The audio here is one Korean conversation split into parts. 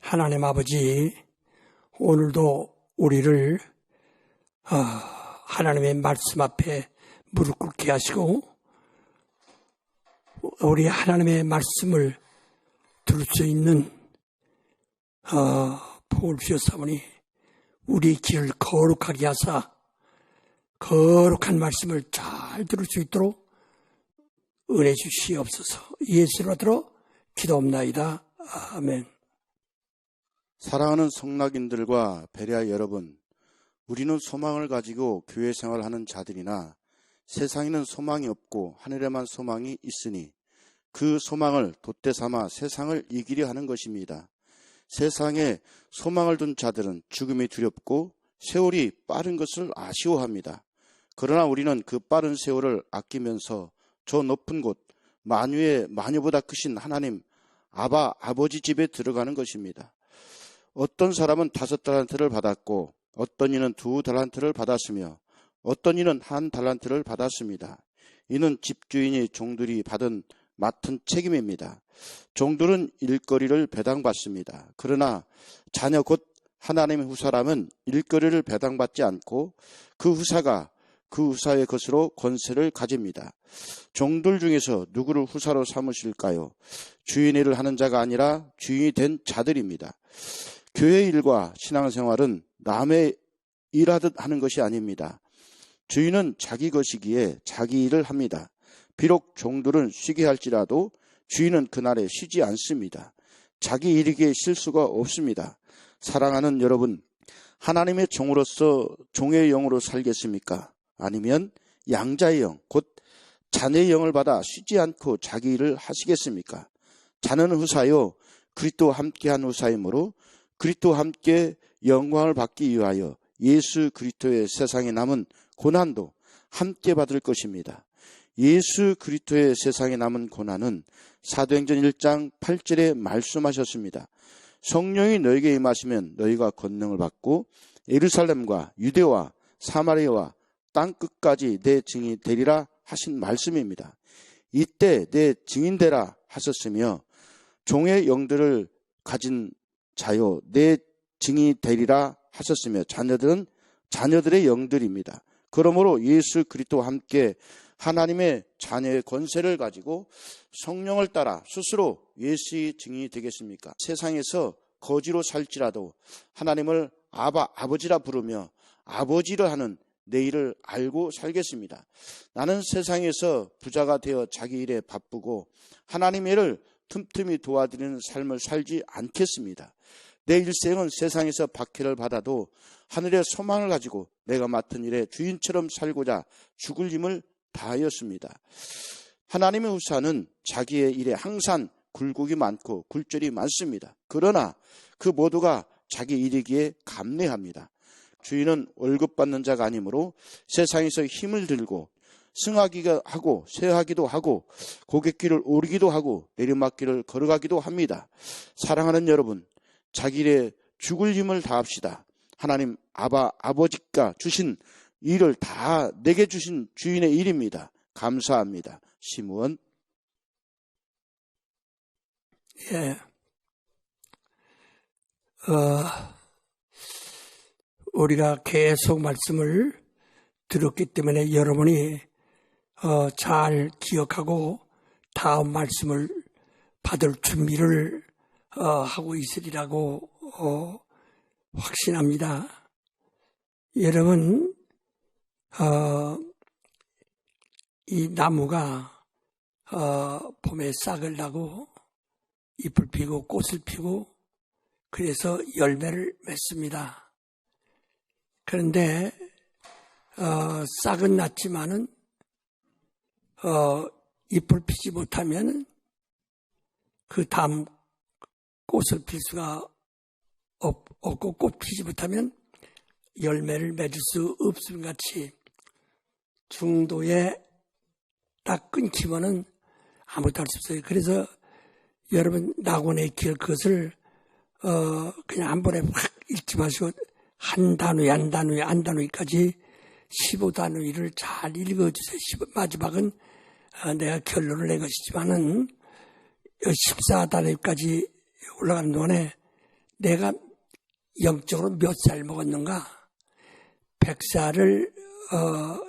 하나님 아버지, 오늘도 우리를 하나님의 말씀 앞에 무릎 꿇게 하시고 우리 하나님의 말씀을 들을 수 있는 복을 주셨사오니 우리 길을 거룩하게 하사 거룩한 말씀을 잘 들을 수 있도록 은혜 주시옵소서. 예수로 들어 기도옵나이다. 아멘. 사랑하는 성락인들과 베레아 여러분, 우리는 소망을 가지고 교회 생활하는 자들이나 세상에는 소망이 없고 하늘에만 소망이 있으니 그 소망을 돛대 삼아 세상을 이기려 하는 것입니다. 세상에 소망을 둔 자들은 죽음이 두렵고 세월이 빠른 것을 아쉬워합니다. 그러나 우리는 그 빠른 세월을 아끼면서 저 높은 곳 만유의 마녀보다 크신 하나님 아버지 집에 들어가는 것입니다. 어떤 사람은 5달란트를 받았고 어떤 이는 2달란트를 받았으며 어떤 이는 1달란트를 받았습니다. 이는 집주인이 종들이 맡은 책임입니다. 종들은 일거리를 배당받습니다. 그러나 자녀 곧 하나님의 후사람은 일거리를 배당받지 않고 그 후사가 그 후사의 것으로 권세를 가집니다. 종들 중에서 누구를 후사로 삼으실까요? 주인의 일을 하는 자가 아니라 주인이 된 자들입니다. 교회 일과 신앙생활은 남의 일하듯 하는 것이 아닙니다. 주인은 자기 것이기에 자기 일을 합니다. 비록 종들은 쉬게 할지라도 주인은 그날에 쉬지 않습니다. 자기 일이기에 쉴 수가 없습니다. 사랑하는 여러분, 하나님의 종으로서 종의 영으로 살겠습니까? 아니면 양자의 영, 곧 자녀의 영을 받아 쉬지 않고 자기 일을 하시겠습니까? 자녀는 후사요, 그리스도와 함께한 후사이므로 그리스도와 함께 영광을 받기 위하여 예수 그리스도의 세상에 남은 고난도 함께 받을 것입니다. 예수 그리스도의 세상에 남은 고난은 사도행전 1장 8절에 말씀하셨습니다. 성령이 너에게 임하시면 너희가 권능을 받고 예루살렘과 유대와 사마리아와 땅 끝까지 내 증인이 되리라 하신 말씀입니다. 이때 내 증인 되라 하셨으며 종의 영들을 가진 자요 내 증인이 되리라 하셨으며 자녀들은 자녀들의 영들입니다. 그러므로 예수 그리스도와 함께 하나님의 자녀의 권세를 가지고 성령을 따라 스스로 예수의 증인이 되겠습니까? 세상에서 거지로 살지라도 하나님을 아버지라 부르며 아버지를 하는 내 일을 알고 살겠습니다. 나는 세상에서 부자가 되어 자기 일에 바쁘고 하나님의 일을 틈틈이 도와드리는 삶을 살지 않겠습니다. 내 일생은 세상에서 박해를 받아도 하늘의 소망을 가지고 내가 맡은 일에 주인처럼 살고자 죽을 힘을 다하였습니다. 하나님의 후사는 자기의 일에 항상 굴곡이 많고 굴절이 많습니다. 그러나 그 모두가 자기 일이기에 감내합니다. 주인은 월급 받는 자가 아니므로 세상에서 힘을 들고 승하기도 하고 쇠하기도 하고 고갯길을 오르기도 하고 내리막길을 걸어가기도 합니다. 사랑하는 여러분, 자기 일에 죽을 힘을 다합시다. 하나님 아버지가 주신 일을 다 내게 주신 주인의 일입니다. 감사합니다. 심우원. 예. 우리가 계속 말씀을 들었기 때문에 여러분이 잘 기억하고 다음 말씀을 받을 준비를 하고 있으리라고 확신합니다. 여러분, 이 나무가 봄에 싹을 나고 잎을 피고 꽃을 피고 그래서 열매를 맺습니다. 그런데 싹은 났지만은 잎을 피지 못하면 그 다음 꽃을 필 수가 없고 꽃 피지 못하면 열매를 맺을 수 없음 같이 중도에 딱 끊기면은 아무것도 할 수 없어요. 그래서 여러분 낙원의 길 그것을 그냥 한 번에 확 읽지 마시고 한 단위까지 15단위를 잘 읽어주세요. 마지막은 내가 결론을 낸 것이지만은 14단위까지 올라가는 동안에 내가 영적으로 몇 살 먹었는가? 100살을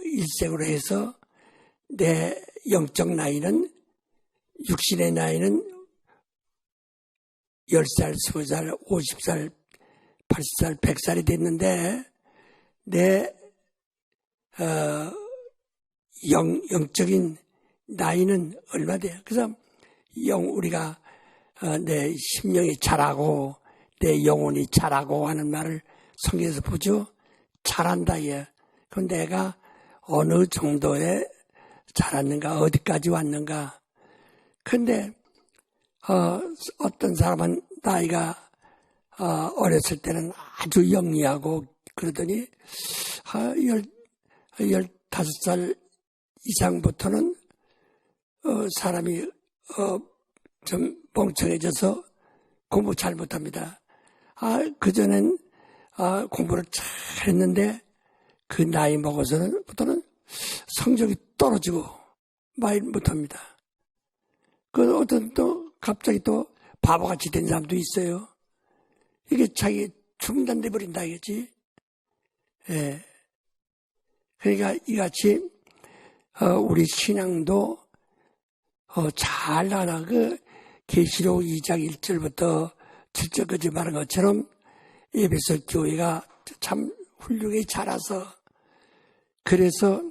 일생으로 해서 내 영적 나이는, 육신의 나이는 10살, 20살, 50살, 80살, 100살이 됐는데 내 영적인 나이는 얼마 돼요? 그래서 우리가 내 심령이 자라고 내 영혼이 자라고 하는 말을 성경에서 보죠. 자란다. 예. 그럼 내가 어느 정도에 자랐는가, 어디까지 왔는가. 근데 어떤 사람은 나이가 어렸을 때는 아주 영리하고 그러더니 15살 이상부터는 사람이 좀 멍청해져서 공부 잘 못합니다. 그전엔 공부를 잘 했는데 그 나이 먹어서부터는 성적이 떨어지고 말 못합니다. 그 어떤 또 갑자기 또 바보같이 된 사람도 있어요. 이게 자기 중단돼 버린다 이거지. 예. 그러니까 이같이 우리 신앙도 잘 나가 그 계시록 2장 1절부터 7절까지 말한 것처럼 에베소 교회가 참 훌륭히 자라서 그래서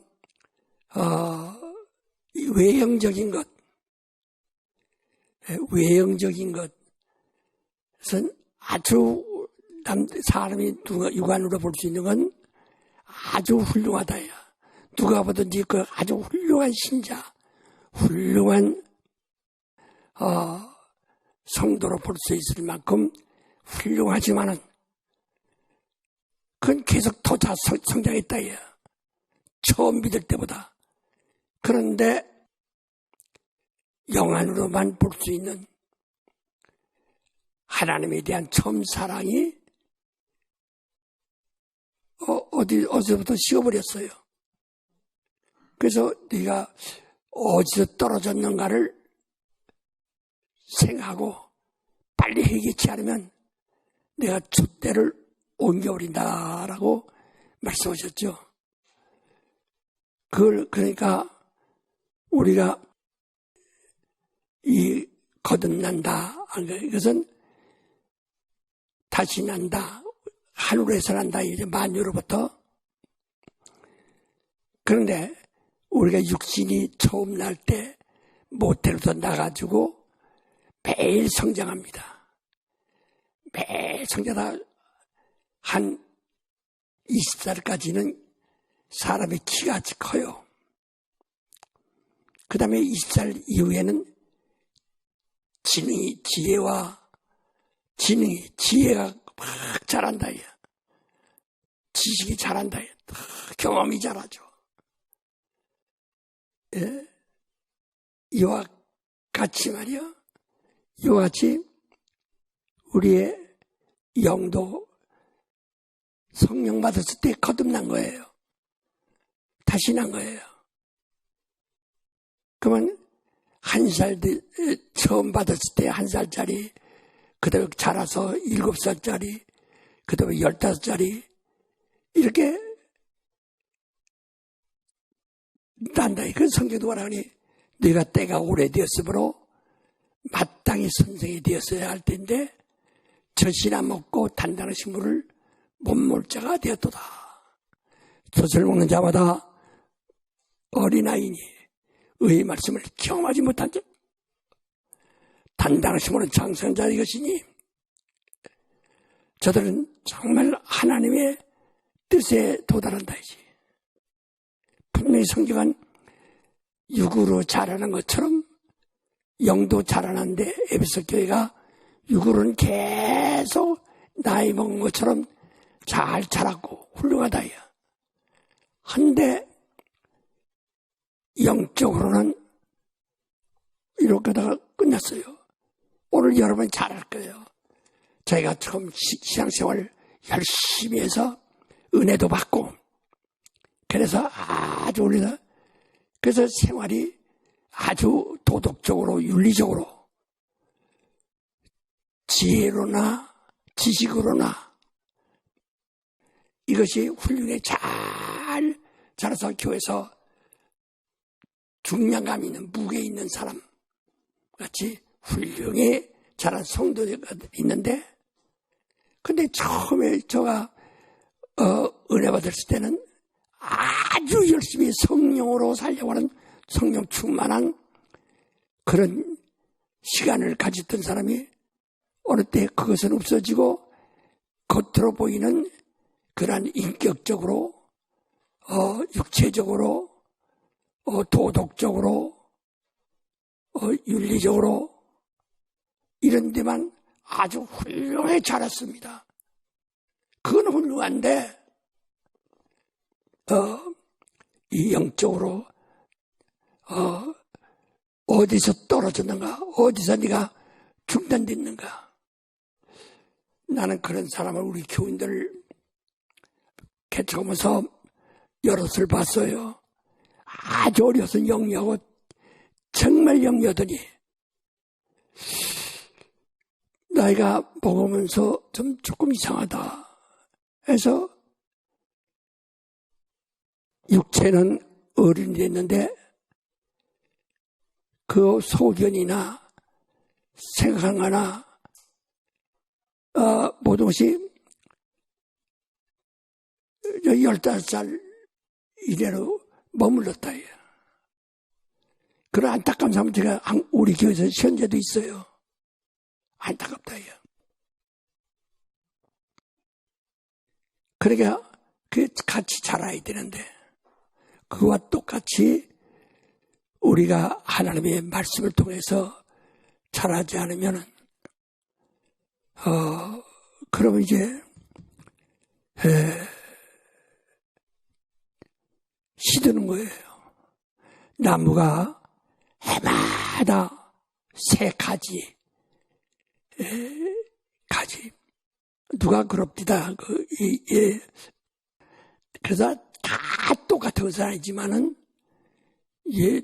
외형적인 것은 아주 사람이 육안으로 볼 수 있는 건 아주 훌륭하다야. 누가 보든지 그 아주 훌륭한 신자, 훌륭한 성도로 볼 수 있을 만큼 훌륭하지만은 그건 계속 더 성장했다. 야. 처음 믿을 때보다. 그런데 영안으로만 볼 수 있는 하나님에 대한 처음 사랑이 어디서부터 식어버렸어요. 그래서 네가 어디서 떨어졌는가를 생각하고 빨리 해결치 않으면 내가 줏대를 옮겨버린다라고 말씀하셨죠. 그러니까 우리가 이 거듭난다. 이것은 다시 난다. 하늘에서 난다. 이제 만유로부터. 그런데 우리가 육신이 처음 날 때 모텔부터 나가지고 매일 성장합니다. 매일 성장하다 한 20살까지는 사람의 키가 커요. 그 다음에 20살 이후에는 지혜가 막 자란다. 지식이 자란다. 경험이 자라죠. 예? 이와 같이 말이야. 이와 같이 우리의 영도 성령 받았을 때 거듭난 거예요. 다시 난 거예요. 그러면 1살 처음 받았을 때 1살짜리, 그 다음에 자라서 7살짜리, 그 다음에 15살짜리, 이렇게 난다. 그 성경도 말하니 네가 때가 오래되었으므로 마땅히 선생이 되었어야 할 텐데 젖이나 먹고 단단한 식물을 못 먹을 자가 되었도다. 젖을 먹는 자마다 어린아이니 의의 말씀을 경험하지 못한 자, 단단한 식물은 장성한 자 이것이니 저들은 정말 하나님의 뜻에 도달한다. 분명히 성경은 육으로 자라는 것처럼 영도 자라는데 에베소 교회가 육으로는 계속 나이 먹은 것처럼 잘 자랐고 훌륭하다. 한데 영적으로는 이렇게 다가 끝났어요. 오늘 여러분 잘할 거예요. 저희가 처음 신앙생활 열심히 해서 은혜도 받고 그래서 아주 우리가 그래서 생활이 아주 도덕적으로 윤리적으로 지혜로나 지식으로나 이것이 훌륭히 잘 자라서 교회에서 중량감 있는 무게 있는 사람 같이 훌륭히 자란 성도가 있는데, 근데 처음에 제가 은혜 받았을 때는 아주 열심히 성령으로 살려고 하는 성령 충만한 그런 시간을 가졌던 사람이 어느 때 그것은 없어지고 겉으로 보이는 그러한 인격적으로 육체적으로 도덕적으로 윤리적으로 이런 데만 아주 훌륭하게 자랐습니다. 그건 훌륭한데 이 영적으로 어디서 떨어졌는가, 어디서 네가 중단됐는가. 나는 그런 사람을 우리 교인들 개척하면서 여럿을 봤어요. 아주 어려서 영리하고 정말 영리하더니 나이가 먹으면서 좀 조금 이상하다 해서 육체는 어른이 됐는데 그 소견이나 생각하거나 모든 것이 15살 이래로 머물렀다. 그런 안타까운 사람 제가 우리 교회에서 현재도 있어요. 안타깝다. 그러니까 같이 자라야 되는데 그와 똑같이 우리가 하나님의 말씀을 통해서 자라지 않으면은 그러면 이제 시드는 거예요. 나무가 해마다 새 가지 누가 그럽디다. 그래서 다 똑같은 것은 아니지만은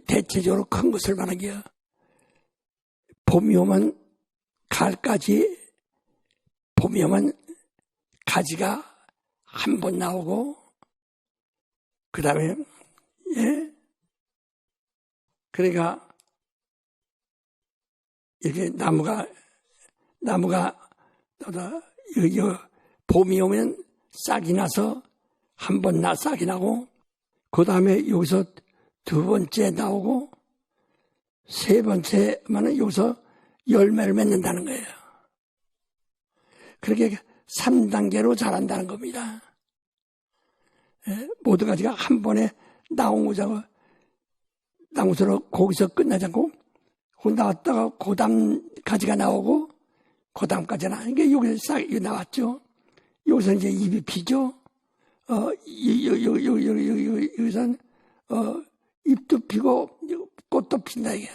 대체적으로 큰 것을 말하는 게 봄이 오면 가을까지 봄이 오면 가지가 한 번 나오고 그 다음에 그러니까 이렇게 나무가 봄이 오면 싹이 나서 한 번 싹이 나고 그 다음에 여기서 두 번째 나오고 세 번째만은 여기서 열매를 맺는다는 거예요. 그렇게 3단계로 자란다는 겁니다. 모든 가지가 한 번에 나오고자고 나무서로 거기서 끝나지 않고 나왔다가 그 다음 가지가 나오고 그 다음까지 나오는 게 여기서 싹 나왔죠. 여기서 이제 잎이 피죠. 여기서는 잎도 피고 꽃도 핀다 이게.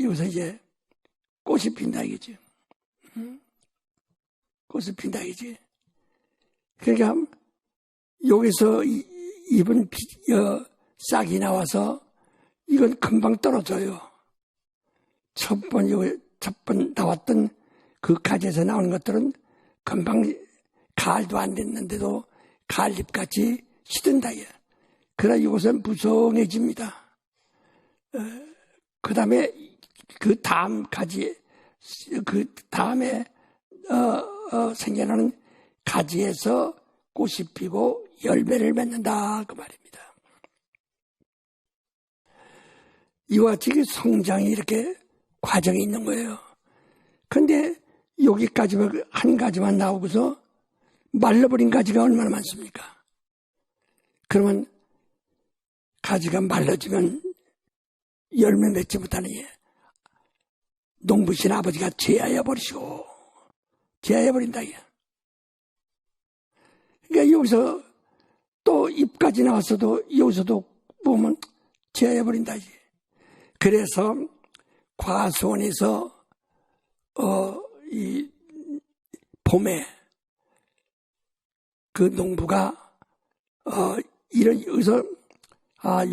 여기서 이제 꽃이 핀다 이거지. 꽃이 핀다 이거지. 그러니까 여기서 잎은 싹이 나와서 이건 금방 떨어져요. 첫 번 나왔던 그 가지에서 나오는 것들은 금방 가을도 안 됐는데도 가을잎같이 시든다. 그러나 이것은 무성해집니다. 그 다음에 그 다음 가지, 그 다음에 생겨나는 가지에서 꽃이 피고 열매를 맺는다 그 말입니다. 이와 같이 성장이 이렇게 과정이 있는 거예요. 근데 여기까지만 한 가지만 나오고서 말라버린 가지가 얼마나 많습니까? 그러면 가지가 말라지면 열매 맺지 못하는 농부신 아버지가 제하여 버리시고 제하여 버린다. 그러니까 여기서 또 잎까지 나왔어도 여기서도 보면 제하여 버린다. 그래서 과수원에서 이 봄에 그 농부가 여기서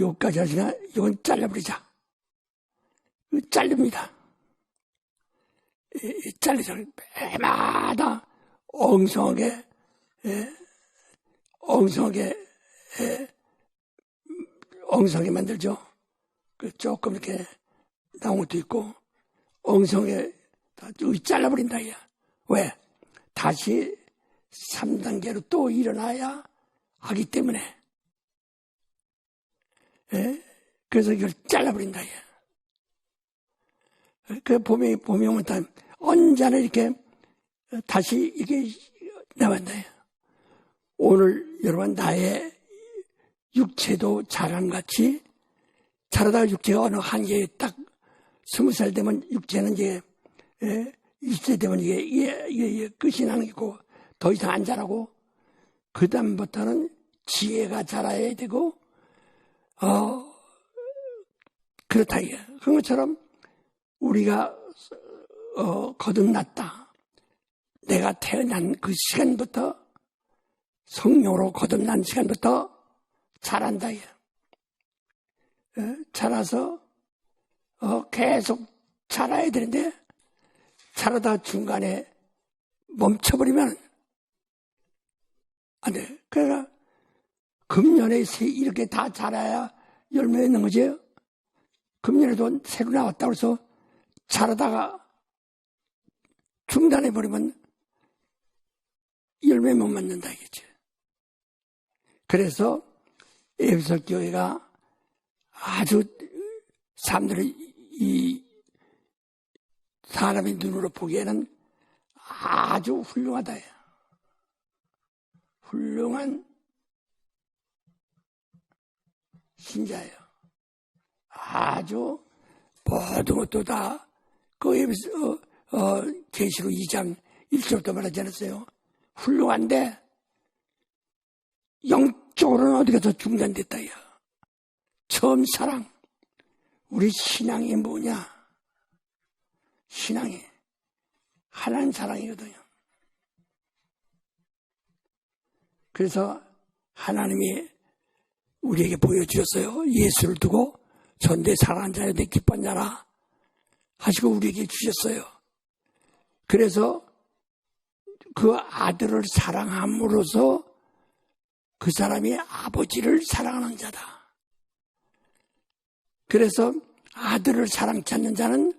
여기까지 하시나 이건 잘라버리자. 자릅니다. 잘라서 매마다 엉성하게 엉성하게 만들죠. 조금 이렇게 나온 것도 있고 엉성하게 다 잘라버린다 이야. 왜? 다시 3단계로 또 일어나야 하기 때문에. 그래서 이걸 잘라버린다 이야. 보면 다 언제나 이렇게 다시 이게 나왔다. 오늘 여러분 나의 육체도 자랑같이 자라다가 육체가 어느 한계에 딱 20살 되면 육체는 이제 20세 되면 이게 끝이 나는 거고 더 이상 안 자라고 그 다음부터는 지혜가 자라야 되고 그렇다 이게. 그런 것처럼 우리가 거듭났다. 내가 태어난 그 시간부터 성령으로 거듭난 시간부터 자란다. 자라서 계속 자라야 되는데 자라다 중간에 멈춰버리면 안 돼. 그러니까 금년에 이렇게 다 자라야 열매 있는 거지. 금년에도 새로 나왔다고 해서 자라다가 중단해버리면 열매 못 맞는다 이겠지. 그래서 에베소 교회가 아주 사람들이 이 사람의 눈으로 보기에는 아주 훌륭하다. 훌륭한 신자예요. 아주 모든 것도 다 그 에베소 계시록 2장 1절부터 말하지 않았어요. 훌륭한데 영적으로는 어디 가서 중단됐다. 처음 사랑. 우리 신앙이 뭐냐? 신앙이 하나님 사랑이거든요. 그래서 하나님이 우리에게 보여주셨어요. 예수를 두고 전대 사랑한 자여 내 기쁜 자라 하시고 우리에게 주셨어요. 그래서 그 아들을 사랑함으로써 그 사람이 아버지를 사랑하는 자다. 그래서 아들을 사랑 찾는 자는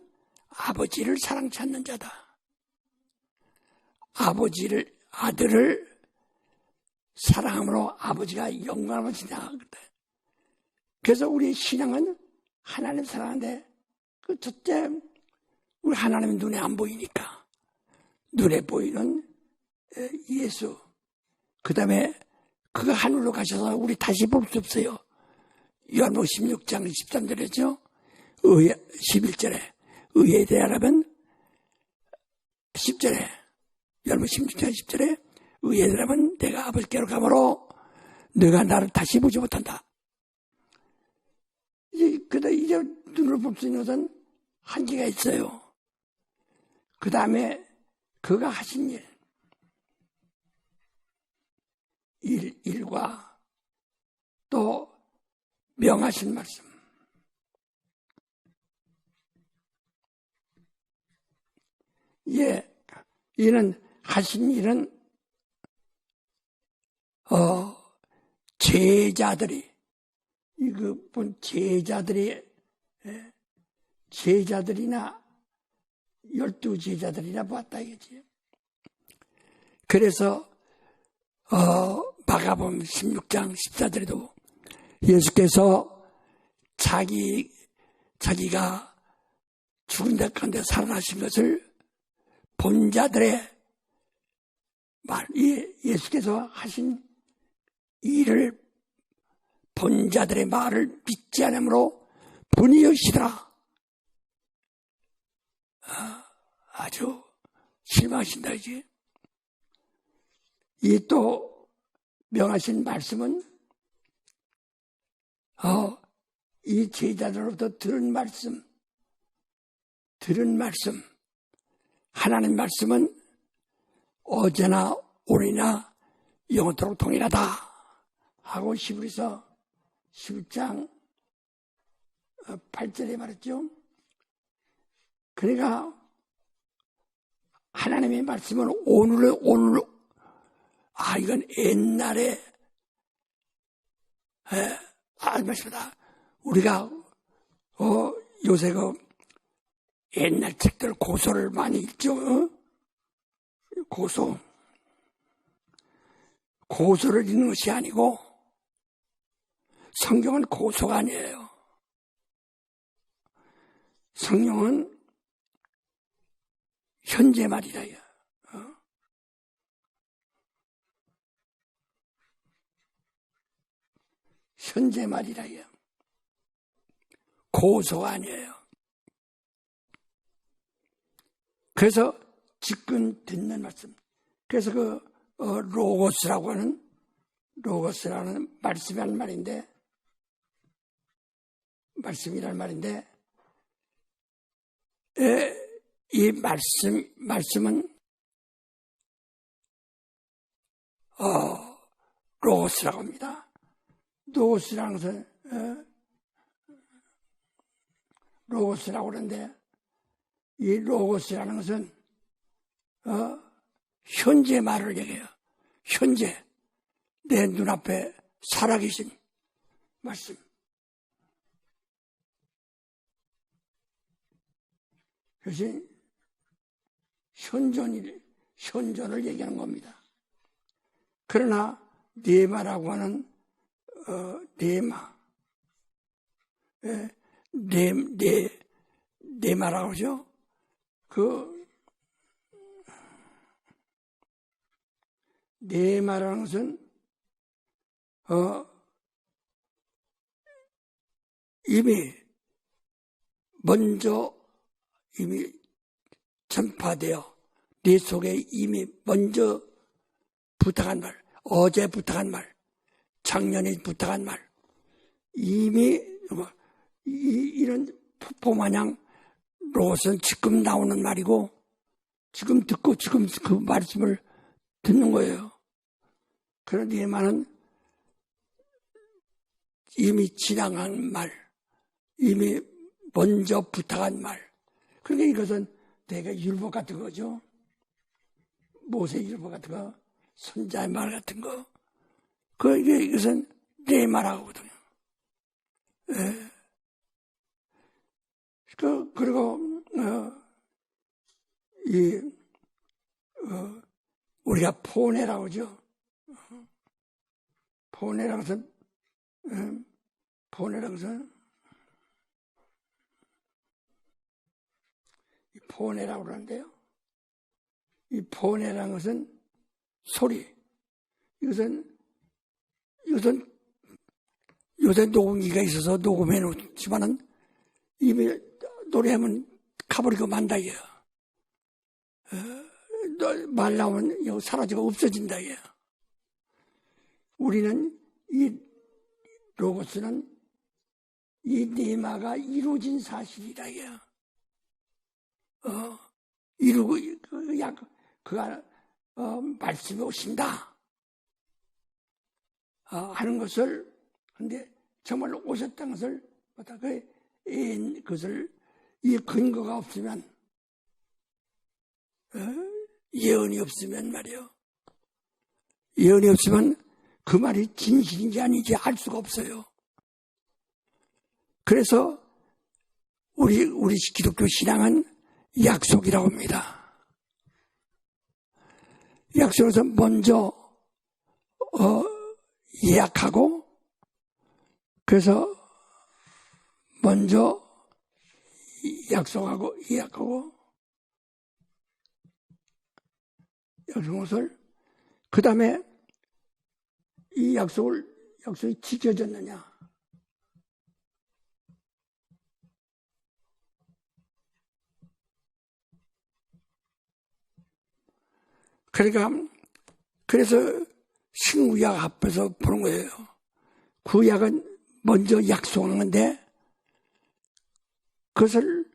아버지를 사랑 찾는 자다. 아들을 사랑함으로 아버지가 영광을 받으신다. 그래서 우리 신앙은 하나님 사랑하는데 그 첫째 우리 하나님은 눈에 안 보이니까 눈에 보이는 예수. 그 다음에 그가 하늘로 가셔서 우리 다시 볼 수 없어요. 요한복음 16장 13절이죠. 11절에 의에 대하라면 10절에 요한복음 16장 10절에 의에 대하라면 내가 아버지께로 가므로 너가 나를 다시 보지 못한다. 이제 눈으로 볼 수 있는 것은 한계가 있어요. 그 다음에 그가 하신 일과 또 명하신 말씀. 이는 하신 일은 제자들이나 12제자들이나 보았다 이거지. 그래서 마가복음 16장 14절에도 예수께서 자기가 죽은 데 가운데 살아나신 것을 본 자들의 예수께서 하신 일을 본 자들의 말을 믿지 않으므로 본이 여기시더라. 아주 실망하신다 이제. 이 또 명하신 말씀은 이 제자들로부터 들은 말씀 하나님 말씀은 어제나 오늘이나 영원토록 동일하다 하고 히브리서 11장 8절에 말했죠. 그러니까 하나님의 말씀은 이건 옛날에, 말씀이다. 우리가, 요새 옛날 책들 고소를 많이 읽죠. 고소를 읽는 것이 아니고, 성경은 고소가 아니에요. 성경은 현재 말이라. 현재 말이라. 고소가 아니에요. 그래서 지금 듣는 말씀. 그래서 로고스라는 말씀이란 말인데, 이 말씀은, 로고스라고 합니다. 로고스라는 것은, 로고스라고 그러는데, 이 로고스라는 것은, 현재 말을 얘기해요. 현재, 내 눈앞에 살아계신 말씀. 그것이 현존을 얘기하는 겁니다. 그러나 네마라고 하는 네마라고 하죠. 네마라는 것은 이미 전파되어 네 속에 이미 먼저 부탁한 말, 어제 부탁한 말, 작년에 부탁한 말, 이미 이런 폭포마냥 로봇은 지금 나오는 말이고 지금 듣고 지금 그 말씀을 듣는 거예요. 그런데 이 말은 이미 지나간 말, 이미 먼저 부탁한 말. 그러니까 이것은 대개 율법 같은 거죠. 모세 율법 같은 거, 선자의 말 같은 거. 이것은 내 말하거든요. 예. 그리고, 우리가 포네라고 하죠. 포네라고 그러는데요. 이 포네라는 것은 소리. 이것은 요새 녹음기가 있어서 녹음해 놓지만은 이미 노래하면 가버리고 만다, 이게. 말 나오면 사라지고 없어진다, 이게. 우리는 이 로고스는 이 네마가 이루어진 사실이다, 이게. 이루고, 말씀이 오신다. 하는 것을, 근데 정말 오셨다는 것을, 이 근거가 없으면, 예언이 없으면 말이요. 예언이 없으면 그 말이 진실인지 아닌지 알 수가 없어요. 그래서 우리 기독교 신앙은 약속이라고 합니다. 약속에서 먼저 예약하고, 그래서 먼저 약속하고 예약하고 약속을, 그 다음에 이 약속이 지켜졌느냐. 그래서 신구약 앞에서 보는 거예요. 구약은 먼저 약속하는 건데, 그것을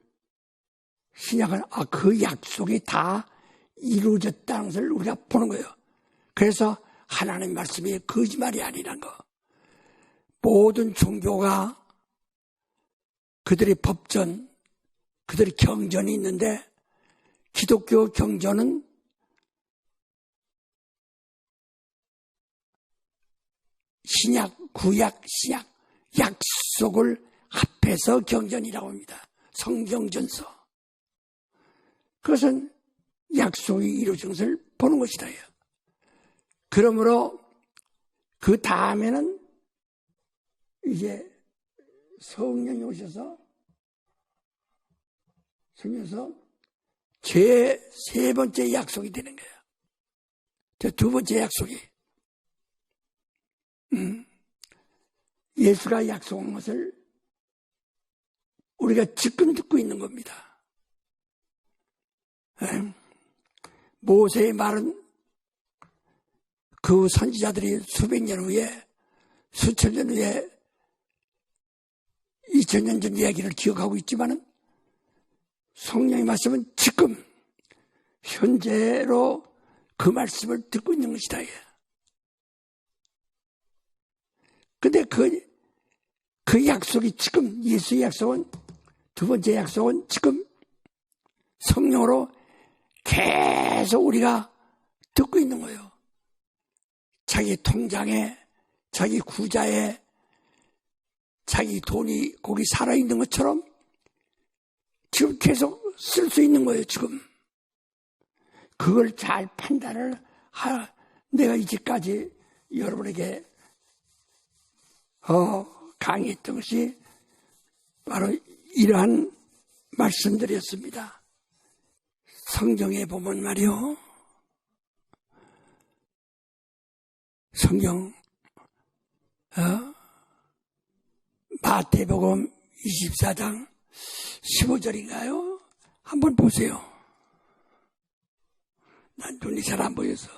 신약은 그 약속이 다 이루어졌다는 것을 우리가 보는 거예요. 그래서 하나님 말씀이 거짓말이 아니라는 거. 모든 종교가 그들의 법전, 그들의 경전이 있는데 기독교 경전은 신약, 구약, 신약, 약속을 합해서 경전이라고 합니다. 성경전서. 그것은 약속이 이루어진 것을 보는 것이다. 그러므로 그 다음에는 이제 성령이 오셔서 제 세 번째 약속이 되는 거예요. 제 두 번째 약속이 예수가 약속한 것을 우리가 지금 듣고 있는 겁니다. 모세의 말은 그 선지자들이 수백 년 후에, 수천 년 후에, 2000년 전 이야기를 기억하고 있지만은 성령의 말씀은 지금 현재로 그 말씀을 듣고 있는 것이다. 근데 그 약속이 지금, 예수의 약속은, 두 번째 약속은 지금 성령으로 계속 우리가 듣고 있는 거예요. 자기 통장에, 자기 구자에, 자기 돈이 거기 살아있는 것처럼 지금 계속 쓸 수 있는 거예요, 지금. 그걸 잘 판단을 내가 이제까지 여러분에게 강의했던 것이 바로 이러한 말씀드렸습니다. 성경에 보면 말이요, 성경 마태복음 24장 15절인가요? 한번 보세요. 난 눈이 잘 안 보여서.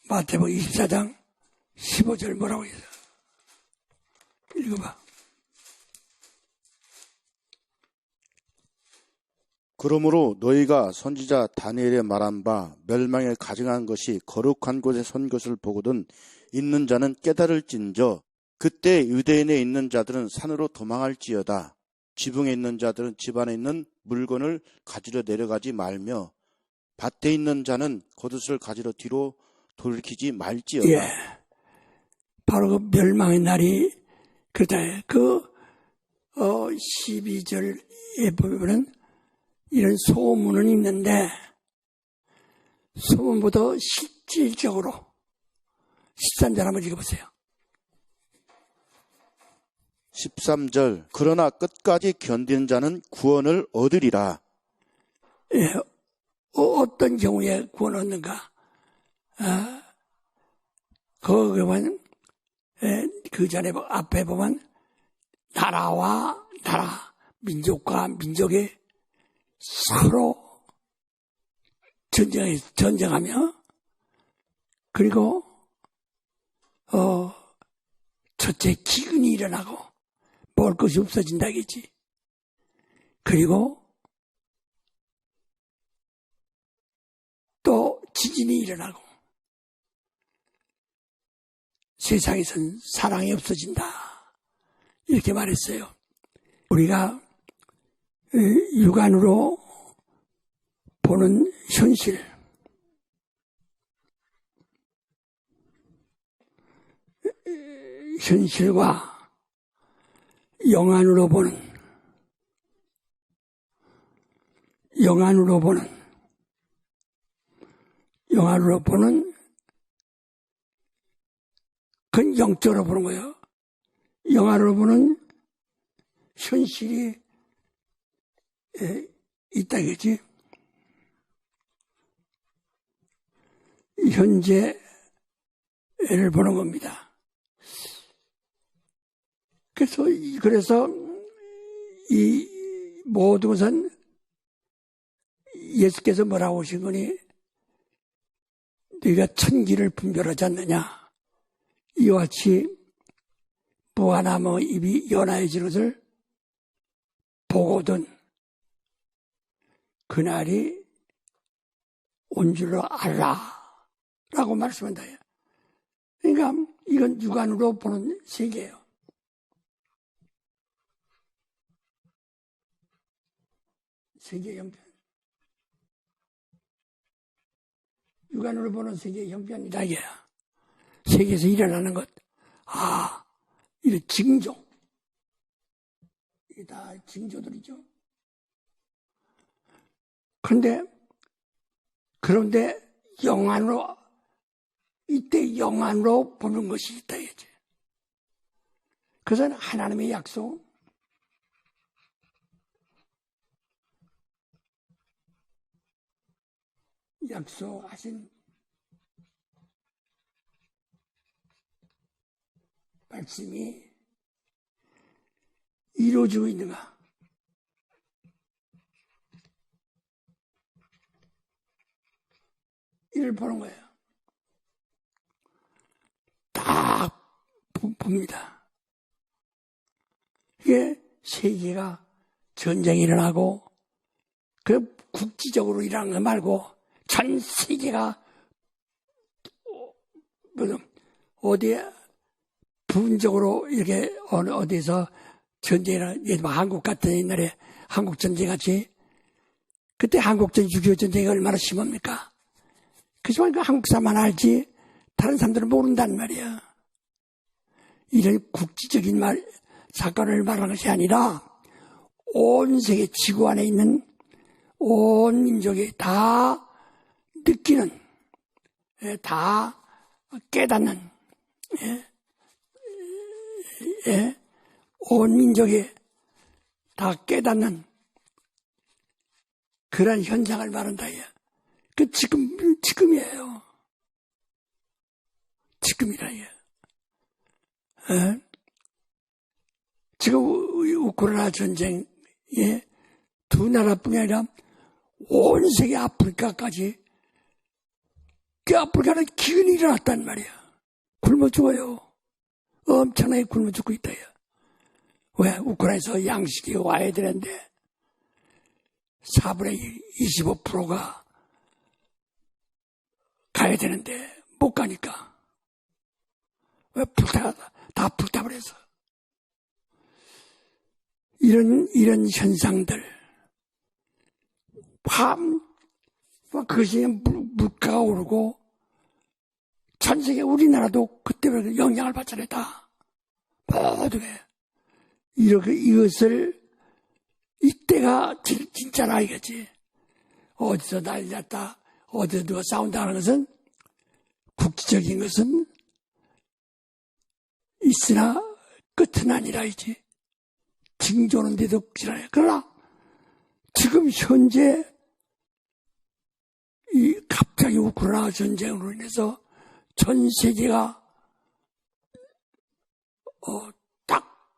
마태복음 24장 15절 뭐라고 해서 읽어봐. 그러므로 너희가 선지자 다니엘의 말한 바 멸망에 가증한 것이 거룩한 곳에 선 것을 보거든 있는 자는 깨달을진저 그때 유대인에 있는 자들은 산으로 도망할지어다. 지붕에 있는 자들은 집 안에 있는 물건을 가지러 내려가지 말며 밭에 있는 자는 겉옷을 가지러 뒤로 돌이키지 말지어다. 예, 바로 그 멸망의 날이 그렇다. 12절에 보면은 이런 소문은 있는데 소문보다 실질적으로 13절 한번 읽어보세요. 13절 그러나 끝까지 견디는 자는 구원을 얻으리라. 예, 어떤 경우에 구원 얻는가? 거기만 그 전에 앞에 보면 나라와 나라, 민족과 민족이 서로 전쟁하며 그리고 첫째 기근이 일어나고 먹을 것이 없어진다겠지. 그리고 또 지진이 일어나고 세상에선 사랑이 없어진다. 이렇게 말했어요. 우리가 육안으로 보는 현실과 영안으로 보는 그건 영적으로 보는 거예요. 영안으로 보는 현실이 있다겠지. 현재를 보는 겁니다. 그래서 이 모든 것은 예수께서 뭐라고 하신 거니? 네가 천기를 분별하지 않느냐? 이와 같이 무화나무 잎이 연하여지는 것을 보거든 그날이 온 줄로 알라 라고 말씀한다. 그러니까 이건 육안으로 보는 세계예요. 세계 형편. 육안으로 보는 세계 형편이다, 이게. 세계에서 일어나는 것. 이런 징조. 이게 다 징조들이죠. 그런데 영안으로, 이때 영안으로 보는 것이 있다, 이거지. 그것은 하나님의 약속하신 말씀이 이루어지고 있는가? 이를 보는 거예요. 딱 봅니다. 이게 세계가 전쟁이 일어나고, 그 국지적으로 일어나는 거 말고, 전 세계가, 어디에, 부분적으로 이렇게 어디서 전쟁이나, 한국 같은 옛날에 한국 전쟁 같이, 그때 한국전 6.25 전쟁이 얼마나 심합니까? 그지만 그 한국 사람만 알지, 다른 사람들은 모른단 말이야. 이런 국지적인 사건을 말하는 것이 아니라, 온 세계 지구 안에 있는 온 민족이 다 느끼는, 다 깨닫는, 온 민족이 다 깨닫는 그런 현상을 말한다. 그 지금이에요. 지금이라. 지금 우크라이나 전쟁에 두 나라뿐이 아니라 온 세계 아프리카까지, 그 아프리카는 기근이 일어났단 말이야. 굶어 죽어요. 엄청나게 굶어 죽고 있다. 왜? 우크라이나에서 양식이 와야 되는데 4분의 25%가 가야 되는데 못 가니까. 왜? 다 불타버려서. 이런 현상들. 그것이 물가가 오르고, 전 세계 우리나라도 그때부터 영향을 받잖아요, 다. 모두게. 이것을, 이때가 진짜라 이거지. 어디서 난리 났다, 어디서 누가 싸운다는 것은, 국지적인 것은 있으나 끝은 아니라이지. 징조는 데도 없지라. 그러나 지금 현재 이 갑자기 우크라이나 전쟁으로 인해서 전 세계가 딱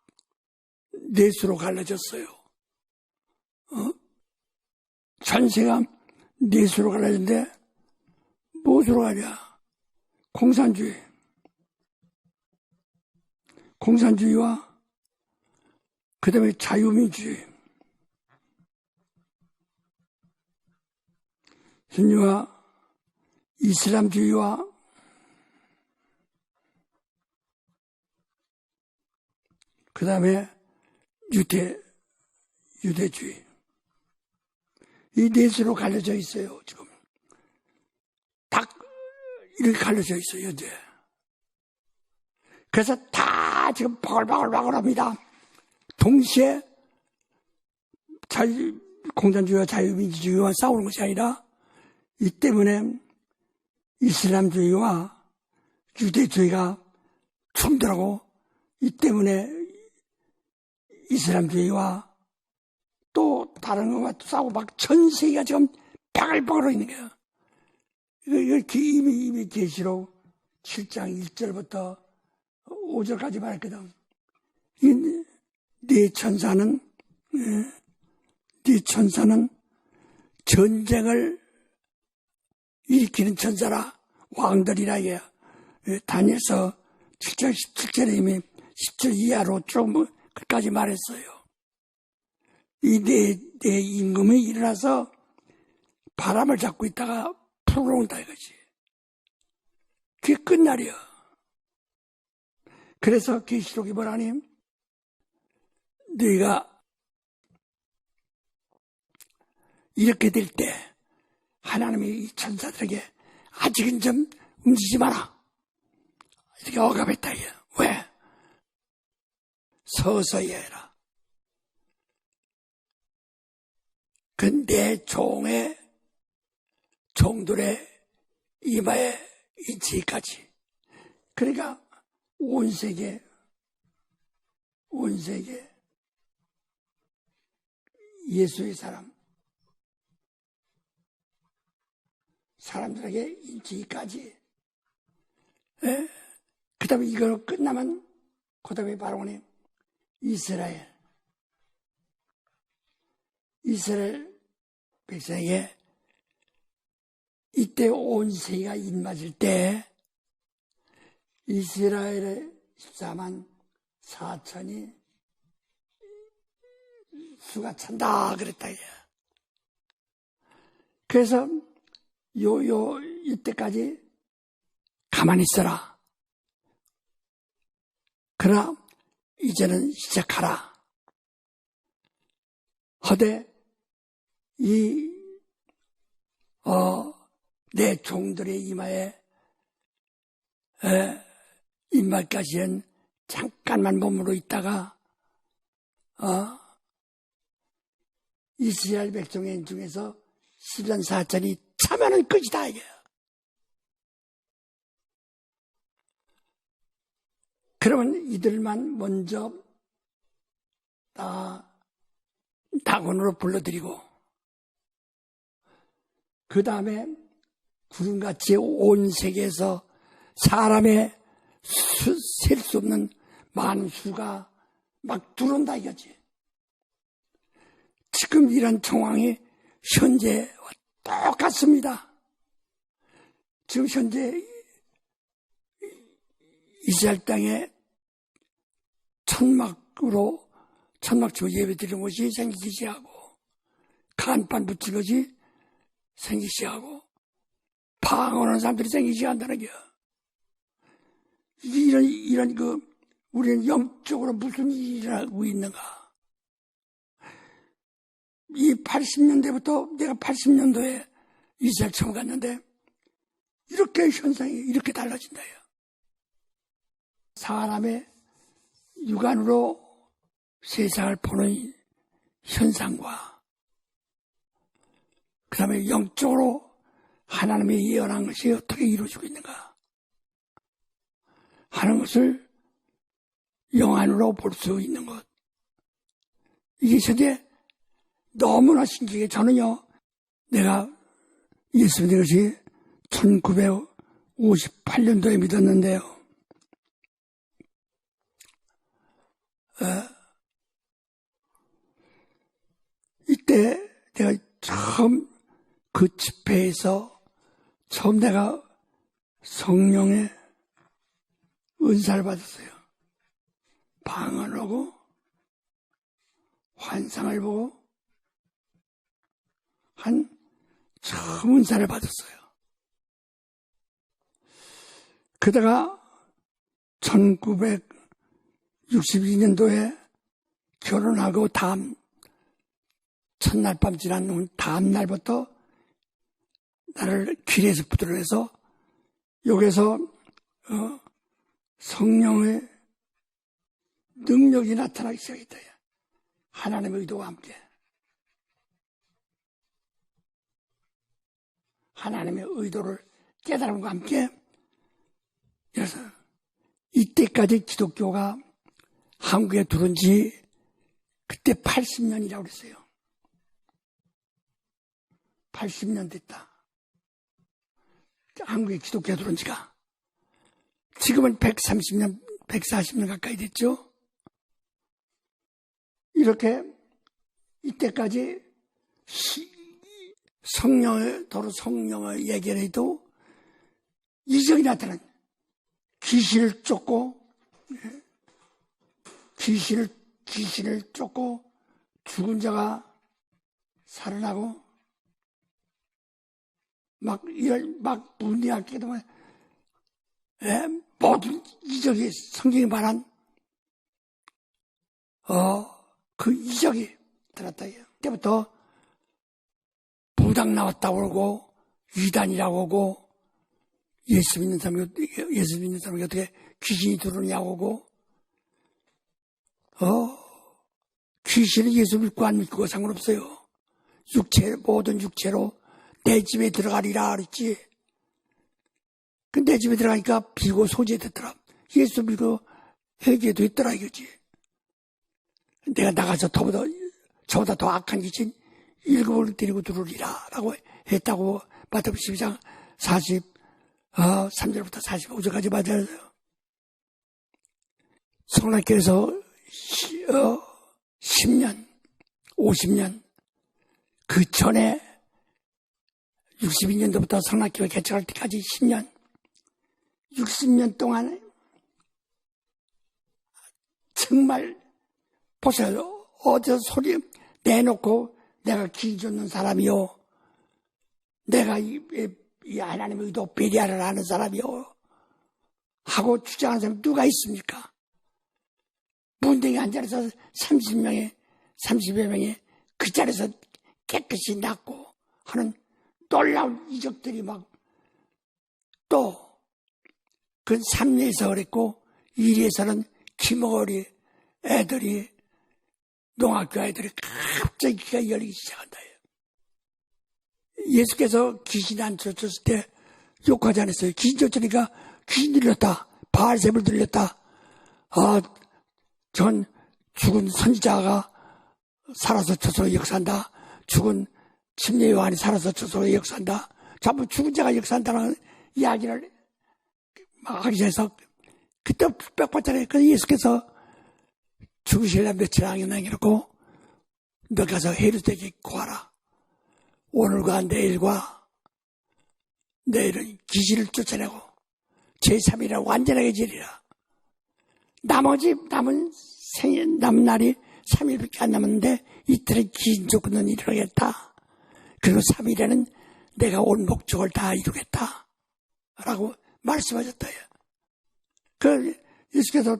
넷으로 갈라졌어요. 전 세계가 넷으로 갈라졌는데 무엇으로 가냐? 공산주의와 그 다음에 자유민주주의, 순위와 이슬람주의와 그 다음에 유대주의. 이 넷으로 갈려져 있어요, 지금. 딱 이렇게 갈려져 있어요, 현재. 그래서 다 지금 바글바글 합니다. 동시에 공산주의와 자유민주주의와 싸우는 것이 아니라, 이 때문에 이슬람주의와 유대주의가 충돌하고, 이 때문에 이슬람주의와 또 다른 것과 싸우고 막 전 세계가 지금 바글바글 있는 거예요. 이거 이미 계시록 7장 1절부터 5절까지 말했거든. 네 천사는 전쟁을 일으키는 천사라, 왕들이라 이게. 다니엘서 7장 17절에 이미 10절 이하로 좀 끝까지 말했어요. 이 내 임금이 일어나서 바람을 잡고 있다가 풀어온다 이거지. 그게 끝날이야. 그래서 계시록이 뭐라니? 너희가 이렇게 될 때 하나님이 이 천사들에게 아직은 좀 움직이지 마라 이렇게 억압했다. 왜? 서서히 해라. 그 내 종들의 이마에 이치까지. 그러니까 온 세계 예수의 사람들에게 인치기까지. 그 다음에 이거 끝나면 그 다음에 바로 오니 이스라엘 백성에게 이때 온 세계가 입맞을 때 이스라엘의 14만 4천이 수가 찬다 그랬다. 그래서 이때까지 가만히 있어라. 그러나 이제는 시작하라. 허대 내 종들의 이마에 입맛까지는 잠깐만 머물러 있다가 이스라엘 백성 중에서 10년 4천이 참여는 끝이다 이게. 그러면 이들만 먼저 낙원으로 불러들이고 그 다음에 구름같이 온 세계에서 사람의 셀 수 없는 많은 수가 막 들어온다 이거지. 지금 이런 상황이 현재와 똑같습니다. 지금 현재 이스라엘 땅에 천막치고 예배 드리는 것이 생기기 시작하고 간판 붙인 것이 생기기 시작하고 방언하는 사람들이 생기기 시작한다는 거야. 이런 우리는 영적으로 무슨 일을 하고 있는가? 이 80년대부터 내가 80년도에 이스라엘 처음 갔는데 이렇게 현상이 이렇게 달라진다요. 사람의 육안으로 세상을 보는 현상과 그 다음에 영적으로 하나님의 예언한 것이 어떻게 이루어지고 있는가 하는 것을 영안으로 볼 수 있는 것. 이게 현재 너무나 신기해. 저는요, 내가 예수 믿은 것이 1958년도에 믿었는데요. 이때 내가 처음 그 집회에서 처음 내가 성령의 은사를 받았어요. 방언을 하고 환상을 보고 처음 은사를 받았어요. 그다가 1962년도에 결혼하고 첫날 밤 지난 후 다음 날부터 나를 길에서 붙들어내서 여기서 성령의 능력이 나타나기 시작했다. 하나님의 의도와 함께. 하나님의 의도를 깨달음과 함께. 그래서 이때까지 기독교가 한국에 들어온 지 그때 80년이라고 그랬어요. 80년 됐다. 한국에 기독교가 들어온 지가. 지금은 130년, 140년 가까이 됐죠. 이렇게 이때까지 도로 성령의 얘기를 해도 이적이 나타난 귀신을 쫓고 귀신을 쫓고 죽은 자가 살아나고 막 문의하게도 모든 이적이 성경이 말한 그 이적이 들었다. 그때부터 무당 나왔다고 그러고 이단이라고 하고 예수 믿는 사람이 어떻게 귀신이 들어오냐고 하고 귀신은 예수 믿고 안 믿고 상관없어요. 모든 육체로 내 집에 들어가리라 그랬지. 근데 내 집에 들어가니까 비고 소재됐더라. 예수 믿고 회개도 있더라 이거지. 내가 나가서 저보다 더 악한 귀신 7을 데리고 들어오리라 라고 했다고 마태복음 12장 3절부터 45절까지 맞아요. 성락교에서 10년, 50년 그 전에 62년도부터 성락교회 개척할 때까지 10년, 60년 동안 정말 보세요. 어디서 소리 내놓고 내가 기 줬는 사람이요. 내가 이 하나님의 의도 배려를 하는 사람이요. 하고 주장하는 사람이 누가 있습니까? 문둥이 한 자리에서 30여 명이 그 자리에서 깨끗이 낫고 하는 놀라운 이적들이 막 또 그 3리에서 그랬고 1리에서는 김어리 애들이 농학교 애들이 갑자기 귀가 열리기 시작한다. 예수께서 귀신 안 쫓았을 때 욕하지 않았어요. 귀신 쫓으니까 귀신 들렸다. 바알세불 들렸다. 전 죽은 선지자가 살아서 저속에 역사한다. 죽은 침례 요한이 살아서 저속에 역사한다. 전부 죽은 자가 역사한다는 이야기를 막 하기 전에서 그때 빽받잖아요. 그래서 예수께서 죽으시려면 며칠 안겨놓고 너 가서 헤롯에게 구하라. 오늘과 내일은 귀신을 쫓아내고 제3일이라 완전하게 지리라. 남은 날이 3일밖에 안 남았는데 이틀에 귀신 쫓는 일을 하겠다. 그리고 3일에는 내가 온 목적을 다 이루겠다. 라고 말씀하셨다. 그 예수께서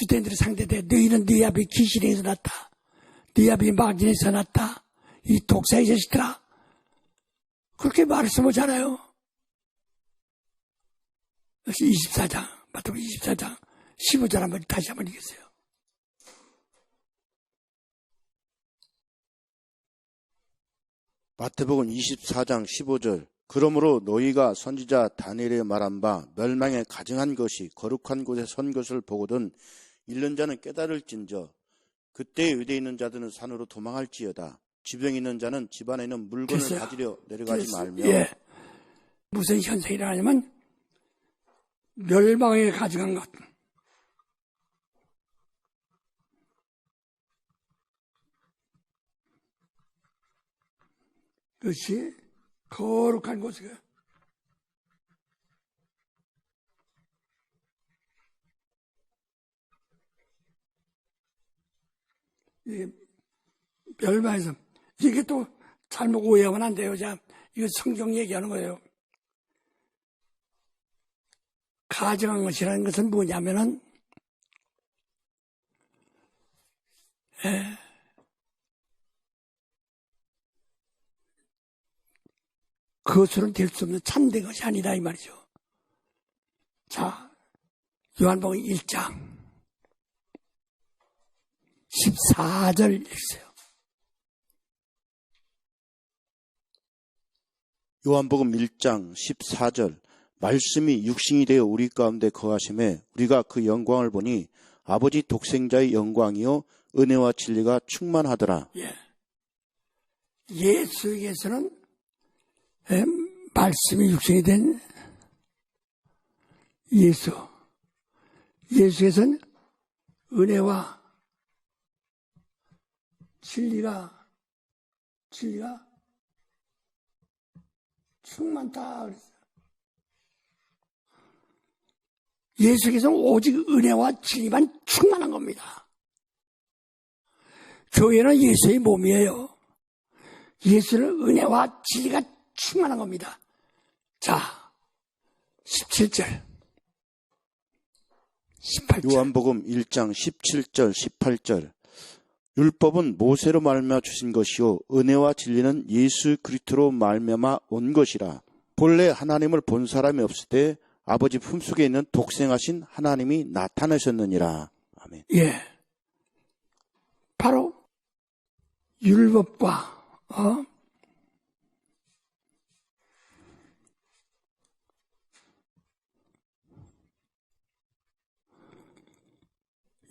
유대인들의 상대대 너희는 네 앞에 귀신에서 났다. 네 앞에 마귀에서 났다. 이 독사의 자식들아. 그렇게 말씀하잖아요. 24장, 마태복음 24장 15절 한번 다시 한번 읽으세요. 마태복음 24장 15절 그러므로 너희가 선지자 다니엘의 말한 바 멸망에 가증한 것이 거룩한 곳에 선 것을 보거든 읽는 자는 깨달을진저 그때 의대 있는 자들은 산으로 도망할지어다. 지병 있는 자는 집안에 있는 물건을 됐어요. 가지려 내려가지 말며. 예. 무슨 현상이라 하냐면 멸망에 가증한 것. 그것이 거룩한 곳이에요. 이게 멸망에서 이게 또 잘못 오해하면 안 돼요. 자, 이거 성경 얘기하는 거예요. 가증한 것이라는 것은 뭐냐면은 그것으로는 될 수 없는 참된 것이 아니다 이 말이죠. 자, 요한복음 1장 14절 읽으세요. 요한복음 1장 14절 말씀이 육신이 되어 우리 가운데 거하심에 우리가 그 영광을 보니 아버지 독생자의 영광이요 은혜와 진리가 충만하더라. 예. 예수에게서는 말씀이 육신이 된 예수에게서는 은혜와 진리가 충만다 그랬어요. 예수께서는 오직 은혜와 진리만 충만한 겁니다. 교회는 예수의 몸이에요. 예수는 은혜와 진리가 충만한 겁니다. 자, 17절, 18절. 요한복음 1장 17절 18절 율법은 모세로 말미암아 주신 것이요 은혜와 진리는 예수 그리스도로 말미암아 온 것이라. 본래 하나님을 본 사람이 없을 때 아버지 품속에 있는 독생하신 하나님이 나타나셨느니라. 아멘. 예. 바로 율법과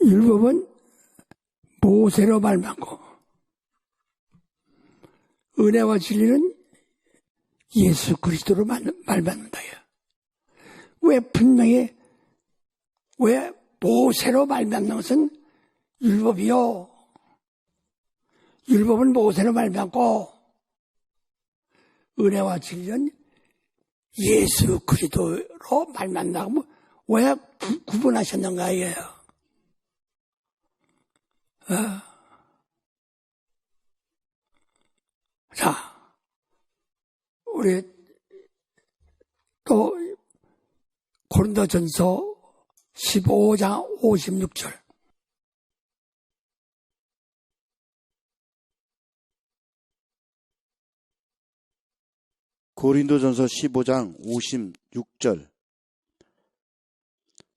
율법은 모세로 말미암고 은혜와 진리는 예수 그리스도로 말미암는다. 왜 분명히 왜 모세로 말미암는 것은 율법이요. 율법은 모세로 말미암고 은혜와 진리는 예수 그리스도로 말미암는다고 왜 구분하셨는가 이게요. 자, 우리 또 고린도전서 15장 56절. 고린도전서 15장 56절.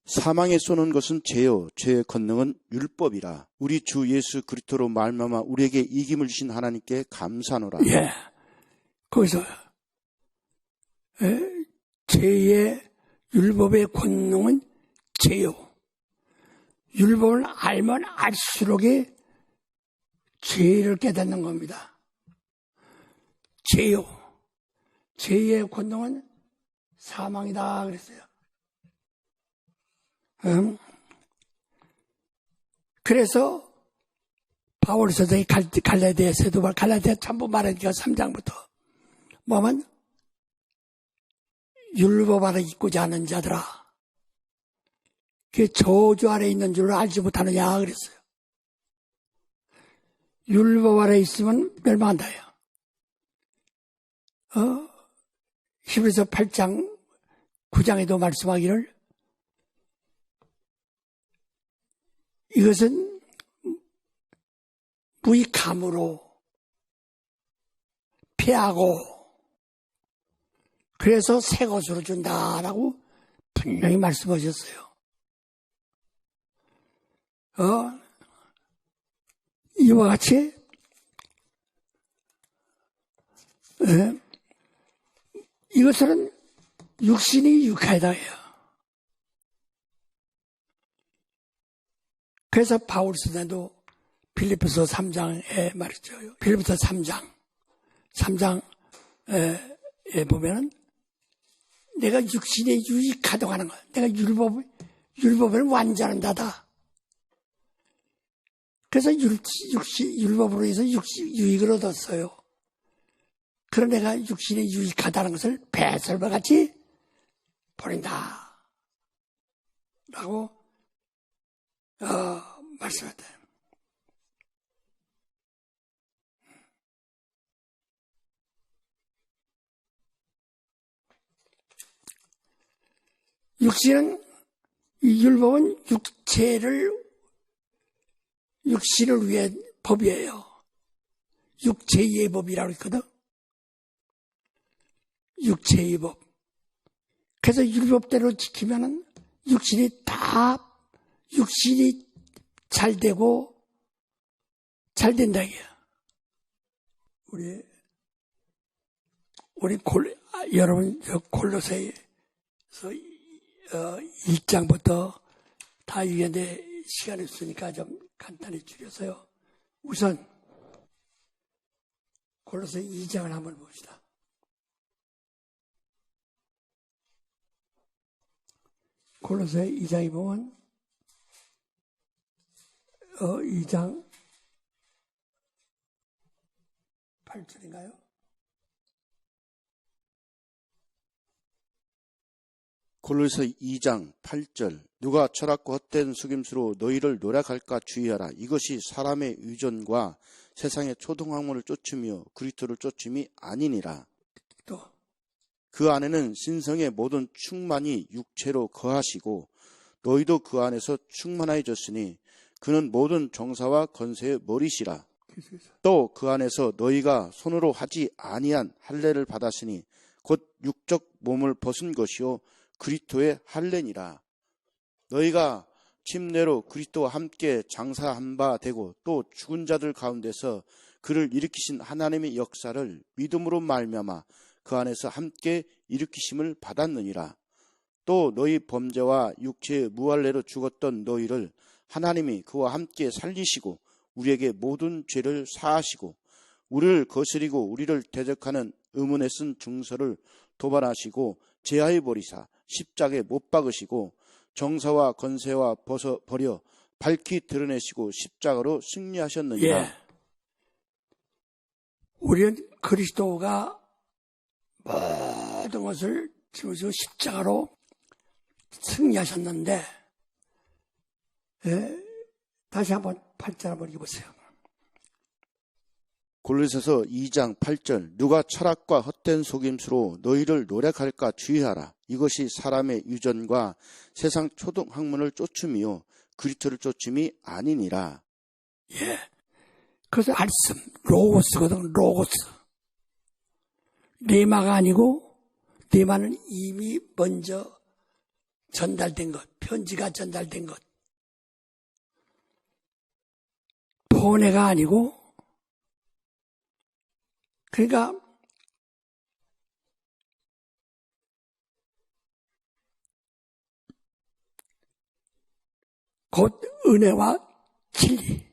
사망에 쏘는 것은 죄요 죄의 권능은 율법이라. 우리 주 예수 그리스도로 말미암아 우리에게 이김을 주신 하나님께 감사하노라. 예. 거기서 죄의 율법의 권능은 죄요. 율법을 알면 알수록에 죄를 깨닫는 겁니다. 죄요. 죄의 권능은 사망이다 그랬어요. 그래서 바울 서적이 갈라디아서도 갈라디아 전부 말하니까 3장부터 뭐면 율법 아래 있고자 하는 자들아, 그 저주 아래 있는 줄 알지 못하느냐 그랬어요. 율법 아래 있으면 멸망한다요. 히브리서 8장 9장에도 말씀하기를 이것은 무익함으로 피하고 그래서 새 것으로 준다라고 분명히 말씀하셨어요. 이와 같이 이것은 육신이 유익하다예요. 그래서 바울 선생도 빌립보서 3장에 말했죠. 빌립보서 3장에 보면은 내가 육신에 유익하다고 하는 거야. 내가 율법을 완전한다다. 그래서 율법으로 해서 유익을 얻었어요. 그럼 내가 육신에 유익하다는 것을 배설과 같이 버린다. 라고 말씀했다. 이 율법은 육신을 위해 법이에요. 육체의 법이라고 했거든. 육체의 법. 그래서 율법대로 지키면은 육신이 잘 되고 잘 된다 이게야. 여러분 골로새서 1장부터 다 읽는데 시간이 없으니까 좀 간단히 줄여서요. 우선 골로새 2장을 한번 봅시다. 골로새 2장에 보면 2장 8절인가요? 골로새 2장 8절. 누가 철학과 헛된 속임수로 너희를 노략할까 주의하라. 이것이 사람의 의존과 세상의 초동학문을 쫓으며 그리스도를 쫓음이 아니니라. 또 그 안에는 신성의 모든 충만이 육체로 거하시고 너희도 그 안에서 충만해졌으니 그는 모든 정사와 건세의 머리시라. 또 그 안에서 너희가 손으로 하지 아니한 할례를 받았으니 곧 육적 몸을 벗은 것이요 그리스도의 할례니라. 너희가 침례로 그리스도와 함께 장사한 바 되고 또 죽은 자들 가운데서 그를 일으키신 하나님의 역사를 믿음으로 말미암아 그 안에서 함께 일으키심을 받았느니라. 또 너희 범죄와 육체의 무할례로 죽었던 너희를 하나님이 그와 함께 살리시고 우리에게 모든 죄를 사하시고 우리를 거스리고 우리를 대적하는 의문에 쓴 증서를 도발하시고 제하여 버리사 십자가에 못 박으시고 정사와 건세와 버려 밝히 드러내시고 십자가로 승리하셨느니라. 예. 우리는 그리스도가 모든 것을 짊어지고 십자가로 승리하셨는데, 예. 다시 한번 8절 한번 읽어보세요. 골로새서 2장 8절 누가 철학과 헛된 속임수로 너희를 노력할까 주의하라. 이것이 사람의 유전과 세상 초등학문을 쫓음이요 그리스도를 쫓음이 아니니라. 예. 그래서 말씀, 로고스거든, 로고스. 레마가 아니고, 레마는 이미 먼저 전달된 것, 편지가 전달된 것. 번외가 아니고, 그러니까, 곧 은혜와 진리.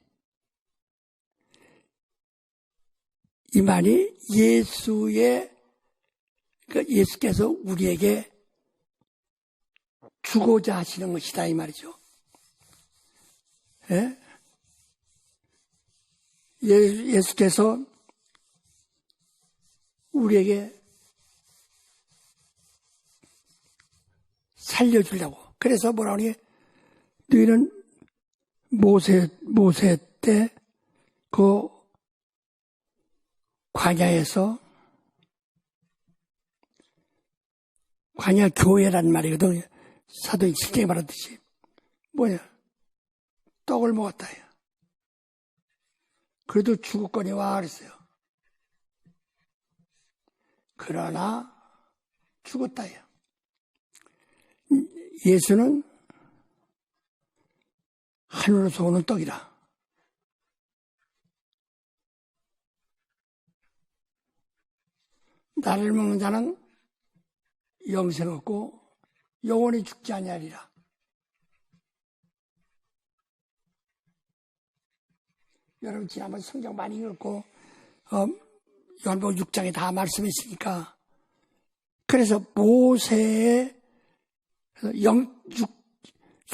이 말이 예수께서 우리에게 주고자 하시는 것이다, 이 말이죠. 예? 예수께서 우리에게 살려주려고. 그래서 뭐라 하니? 너희는 모세 때 그 광야 교회란 말이거든. 사도인 실제에 말하듯이. 뭐냐? 떡을 먹었다. 그래도 죽었거니와 그랬어요. 그러나 죽었다. 예수는 하늘에서 오는 떡이라. 나를 먹는 자는 영생 없고 영원히 죽지 아니하리라. 여러분 지난번 성경 많이 읽었고 요한복음 6장에 다 말씀했으니까. 그래서 모세의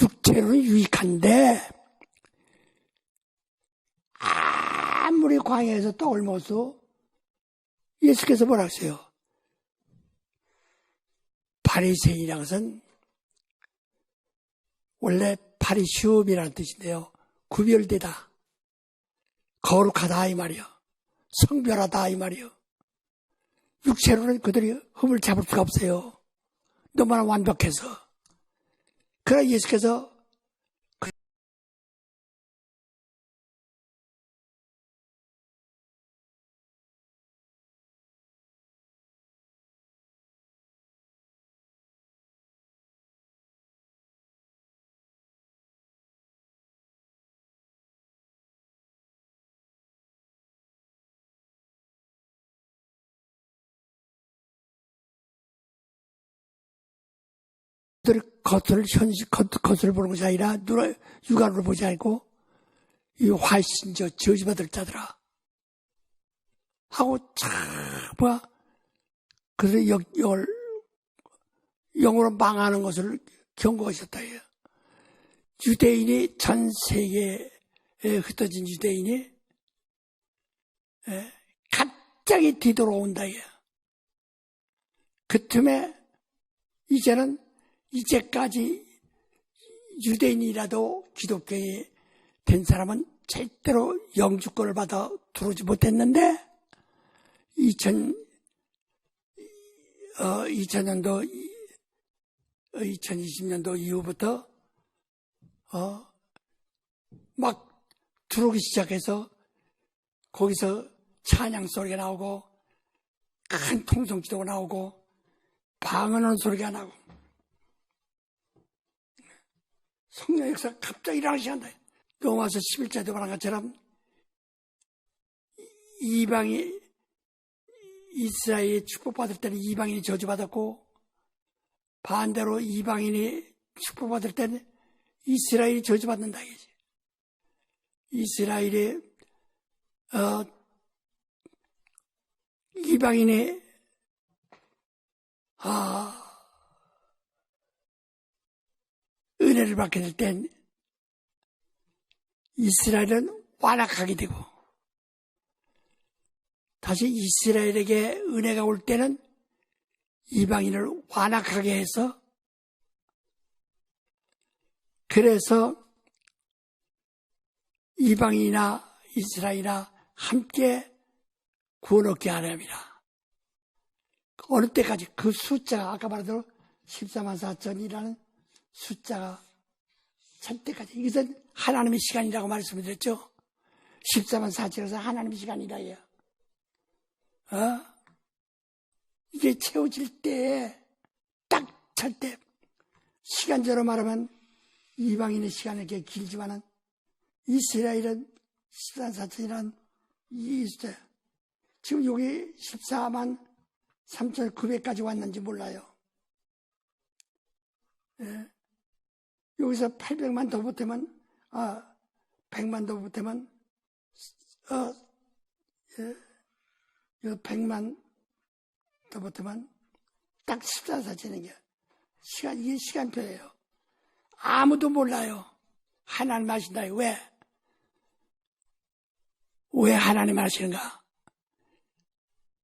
육체로는 유익한데 아무리 광야에서 떡을 먹어도 예수께서 뭐라 하세요? 바리새인이라는 것은 원래 바리시움이라는 뜻인데요. 구별되다, 거룩하다 이 말이요. 성별하다 이 말이요. 육체로는 그들이 흠을 잡을 수가 없어요. 너무나 완벽해서. 그러나 예수께서 겉을 보는 것이 아니라 육안으로 보지 않고 이 훨씬 저주받을 자들아 하고 그래서 영으로 망하는 것을 경고하셨다. 유대인이 전 세계에 흩어진 유대인이 갑자기 뒤돌아온다. 그 틈에 이제까지 유대인이라도 기독교에 된 사람은 절대로 영주권을 받아 들어오지 못했는데 2020년도 이후부터 막 들어오기 시작해서 거기서 찬양 소리가 나오고 큰 통성 기도가 나오고 방언하는 소리가 나고 성령 역사가 갑자기 일어나기 시작한다. 로마서 11절에 말한 것처럼 이방이 이스라엘이 축복받을 때는 이방인이 저주받았고 반대로 이방인이 축복받을 때는 이스라엘이 저주받는다 이거지. 이스라엘이 이방인이 은혜를 받게 될 땐 이스라엘은 완악하게 되고 다시 이스라엘에게 은혜가 올 때는 이방인을 완악하게 해서 그래서 이방인이나 이스라엘이나 함께 구원 얻게 하려 합니다. 어느 때까지 그 숫자가 아까 말한 14만 4천이라는 숫자가 찰 때까지 이것은 하나님의 시간이라고 말씀드렸죠. 14만 4천에서 하나님의 시간이라요. 이게 채워질 때 딱 찰 때 시간제로 말하면 이방인의 시간은 꽤 길지만은 이스라엘은 14만 4천이라는 이 숫자 지금 여기 14만 3,900까지 왔는지 몰라요. 예. 여기서 800만 더 보태면 100만 더 보태면 100만 더 보태면 딱 14사 되는 게 이게 시간표예요. 아무도 몰라요. 하나님 하신다. 왜 하나님 하시는가?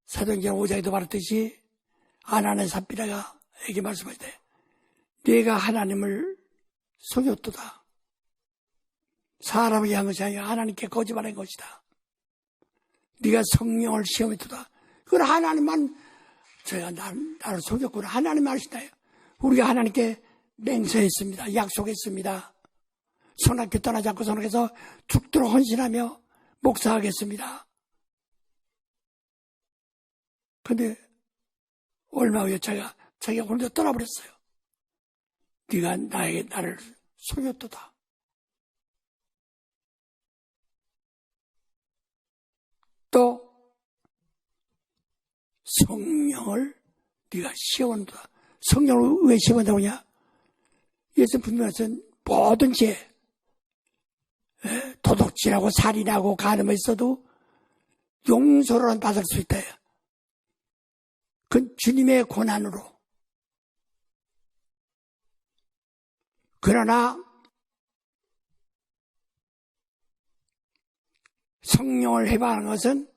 사도행전 5장에도 말했듯이 아나니아 삽비라가 에게 말씀할 때 네가 하나님을 속였도다. 사람에게 한 것이 아니라 하나님께 거짓말한 것이다. 네가 성령을 시험했도다. 그걸 하나님만 저희가 나를 속였구나. 하나님 하신다요. 우리가 하나님께 맹세했습니다. 약속했습니다. 손학교 떠나지 않고 손학에서 죽도록 헌신하며 목사하겠습니다. 근데 얼마 후에 자기가 혼자 떠나버렸어요. 네가 나를 속였도다. 또 성령을 네가 시험한다. 성령을 왜 시험한다고 하냐? 예수 분명해서는 모든 죄, 도둑질하고 살인하고 간음을 있어도 용서를 받을 수 있다. 그건 주님의 고난으로. 그러나 성령을 해방하는 것은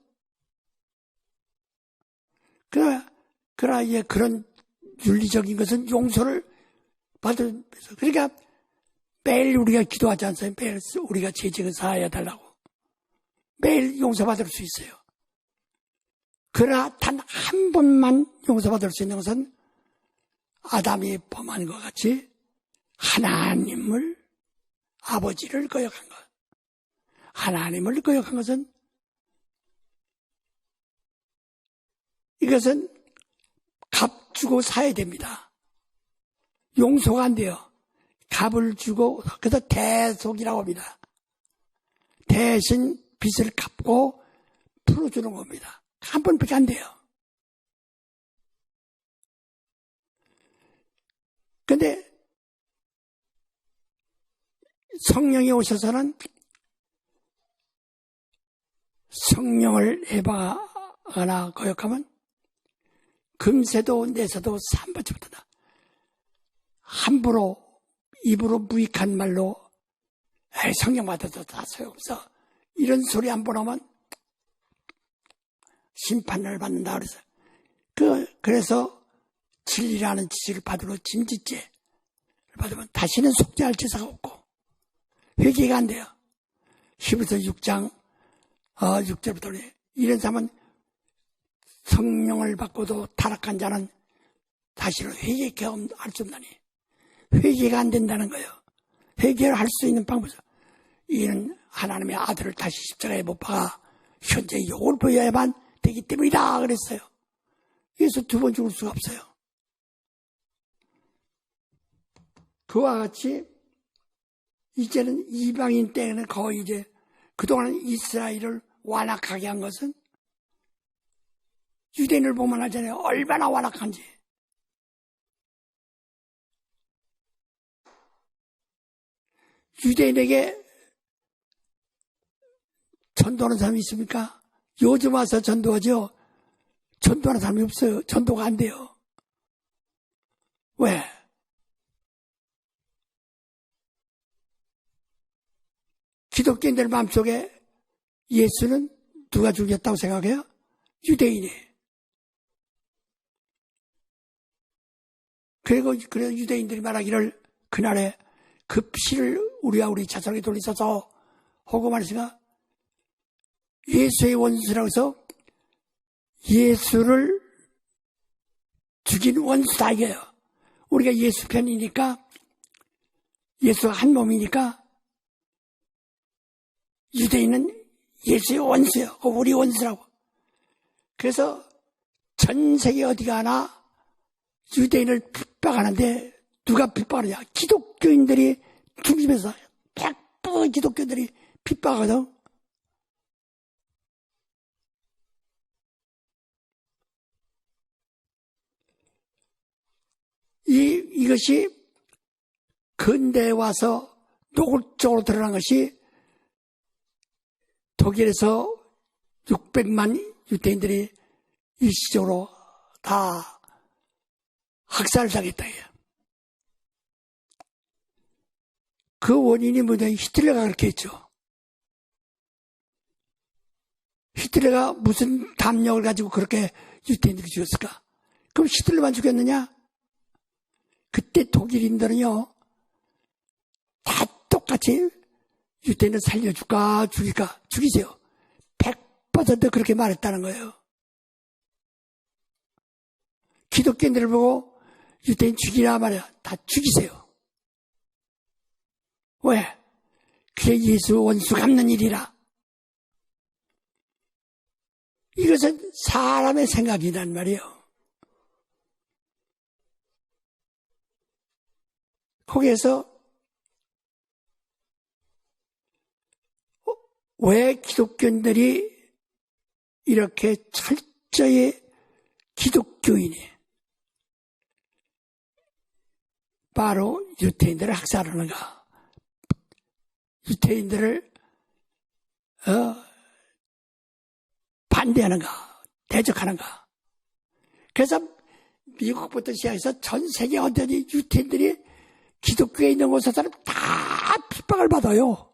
그러나 이제 그런 윤리적인 것은 용서를 받으면서 그러니까 매일 우리가 기도하지 않습니까? 매일 우리가 죄직을 사하여 달라고 매일 용서받을 수 있어요. 그러나 단 한 번만 용서받을 수 있는 것은 아담이 범한 것 같이 하나님을 아버지를 거역한 것. 하나님을 거역한 것은 이것은 값 주고 사야 됩니다. 용서가 안 돼요. 값을 주고 그래서 대속이라고 합니다. 대신 빚을 갚고 풀어주는 겁니다. 한 번밖에 안 돼요. 근데 성령이 오셔서는 성령을 해방하거나 거역하면 금세도 내서도 삼받지 못한다. 함부로 입으로 무익한 말로 성령 받아도 다 소용없어. 이런 소리 한 번 하면 심판을 받는다 그래서 그래서 진리라는 지식을 받으러 진지죄를 받으면 다시는 속죄할 제사가 없고 회개가 안 돼요. 히브리서 6장 6절부터 이런 사람은 성령을 받고도 타락한 자는 다시는 회개 경험할 수 없나니 회개가 안 된다는 거예요. 회개를 할 수 있는 방법은 이는 하나님의 아들을 다시 십자가에 못 박아 현재 욕을 보여야만 되기 때문이다 그랬어요. 그래서 두 번 죽을 수가 없어요. 그와 같이 이제는 이방인 때는 거의 이제 그동안 이스라엘을 완악하게 한 것은 유대인을 보면 알잖아요. 얼마나 완악한지. 유대인에게 전도하는 사람이 있습니까? 요즘 와서 전도하죠. 전도하는 사람이 없어요. 전도가 안 돼요. 왜? 기독교인들 마음속에 예수는 누가 죽였다고 생각해요? 유대인이. 그리고 유대인들이 말하기를 그날에 그 피를 우리와 우리 자손에게 돌리소서 하고 말했으니까 예수의 원수라고 해서 예수를 죽인 원수다 이게요. 우리가 예수 편이니까 예수가 한 몸이니까 유대인은 예수의 원수예요. 우리 원수라고. 그래서 전 세계 어디 가나 유대인을 핍박하는데 누가 핍박하느냐? 기독교인들이 중심에서 100% 기독교인들이 핍박하거든. 이것이 근대에 와서 노골적으로 드러난 것이 독일에서 600만 유대인들이 일시적으로 다 학살을 당했다. 그 원인이 뭐냐? 히틀러가 그렇게 했죠. 히틀러가 무슨 담력을 가지고 그렇게 유대인들을 죽였을까? 그럼 히틀러만 죽였느냐? 그때 독일인들은요, 다 똑같이 유대인을 살려줄까, 죽일까, 죽이세요. 100% 그렇게 말했다는 거예요. 기독교인들을 보고 유대인 죽이라 말이야. 다 죽이세요. 왜? 그게 예수 원수 갚는 일이라. 이것은 사람의 생각이란 말이에요. 거기에서 왜 기독교인들이 이렇게 철저히 기독교인이 바로 유대인들을 학살하는가? 유대인들을 반대하는가? 대적하는가? 그래서 미국부터 시작해서 전 세계 어디든지 유대인들이 기독교에 있는 곳에서는 다 핍박을 받아요.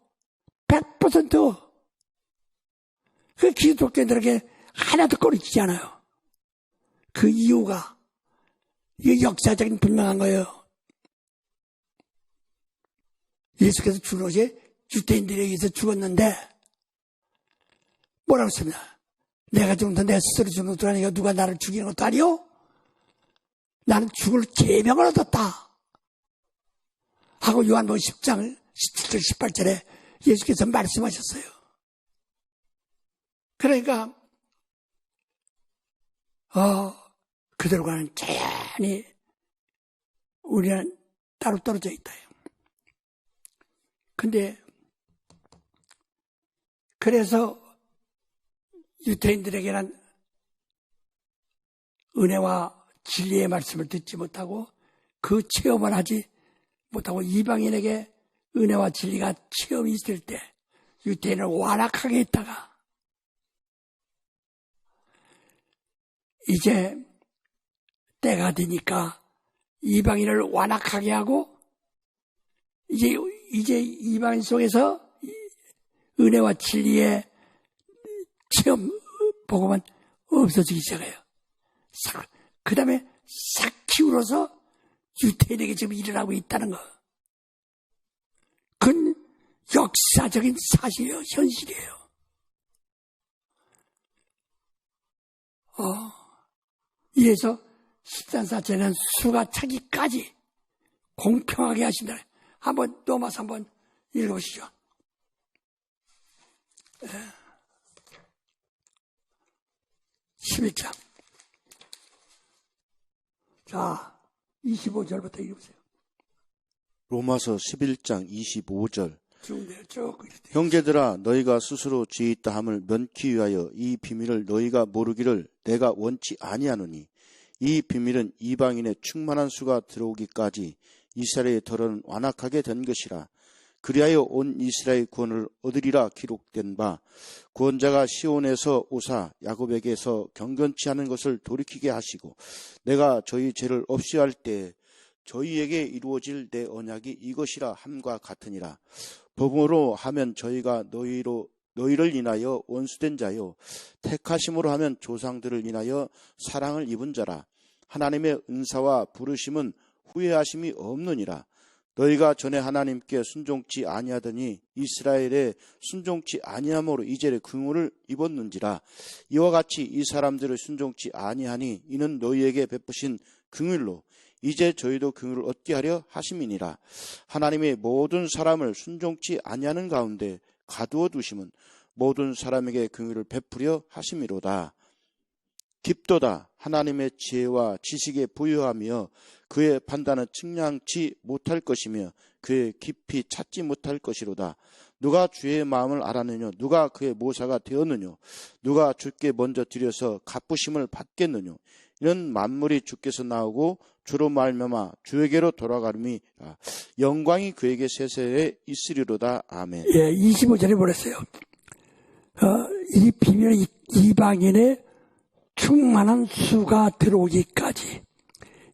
100%. 그 기독교인들에게 하나도 꺼리지 않아요. 그 이유가 이게 역사적인 분명한 거예요. 예수께서 죽은 것이 유대인들에 의해서 죽었는데 뭐라고 했습니다. 내가 죽는 건 내가 스스로 죽는 것도 아니고 누가 나를 죽이는 것도 아니요. 나는 죽을 계명을 얻었다. 하고 요한복음 10장 17절 18절에 예수께서 말씀하셨어요. 그러니까 그들과는 자연히 우리는 따로 떨어져 있다. 근데 그래서 유대인들에게는 은혜와 진리의 말씀을 듣지 못하고 그 체험을 하지 못하고 이방인에게 은혜와 진리가 체험이 있을 때 유대인을 완악하게 했다가 이제 때가 되니까 이방인을 완악하게 하고 이제 이방인 속에서 은혜와 진리의 체험 복음은 없어지기 시작해요. 그 다음에 싹 키우러서 유대인에게 지금 일어나고 있다는 거. 그건 역사적인 사실이에요. 현실이에요. 이래서 13사체는 수가 차기까지 공평하게 하신다. 한번 넘어서 한번 읽어보시죠. 11장. 자, 25절부터 읽으세요. 로마서 11장 25절. 쭉 형제들아, 너희가 스스로 죄 있다 함을 면키 위하여 이 비밀을 너희가 모르기를 내가 원치 아니하노니, 이 비밀은 이방인의 충만한 수가 들어오기까지 이스라엘의 털은 완악하게 된 것이라. 그리하여 온 이스라엘 구원을 얻으리라 기록된 바, 구원자가 시온에서 오사 야곱에게서 경건치 않은 것을 돌이키게 하시고, 내가 저희 죄를 없이 할 때 저희에게 이루어질 내 언약이 이것이라 함과 같으니라. 법으로 하면 저희가 너희를 인하여 원수된 자요, 택하심으로 하면 조상들을 인하여 사랑을 입은 자라. 하나님의 은사와 부르심은 후회하심이 없느니라. 너희가 전에 하나님께 순종치 아니하더니 이스라엘에 순종치 아니함으로 이제 긍휼을 입었는지라. 이와 같이 이 사람들을 순종치 아니하니 이는 너희에게 베푸신 긍휼로 이제 저희도 긍휼을 얻게 하려 하심이니라. 하나님의 모든 사람을 순종치 아니하는 가운데 가두어 두심은 모든 사람에게 긍휼을 베푸려 하심이로다. 깊도다 하나님의 지혜와 지식에 부유하며 그의 판단은 측량치 못할 것이며 그의 깊이 찾지 못할 것이로다. 누가 주의 마음을 알았느냐? 누가 그의 모사가 되었느냐? 누가 주께 먼저 드려서 갚으심을 받겠느냐? 이는 만물이 주께서 나오고 주로 말미암아 주에게로 돌아가림이 영광이 그에게 세세에 있으리로다. 아멘. 예, 25절에 보냈어요. 이 비밀은 이방인의 충만한 수가 들어오기까지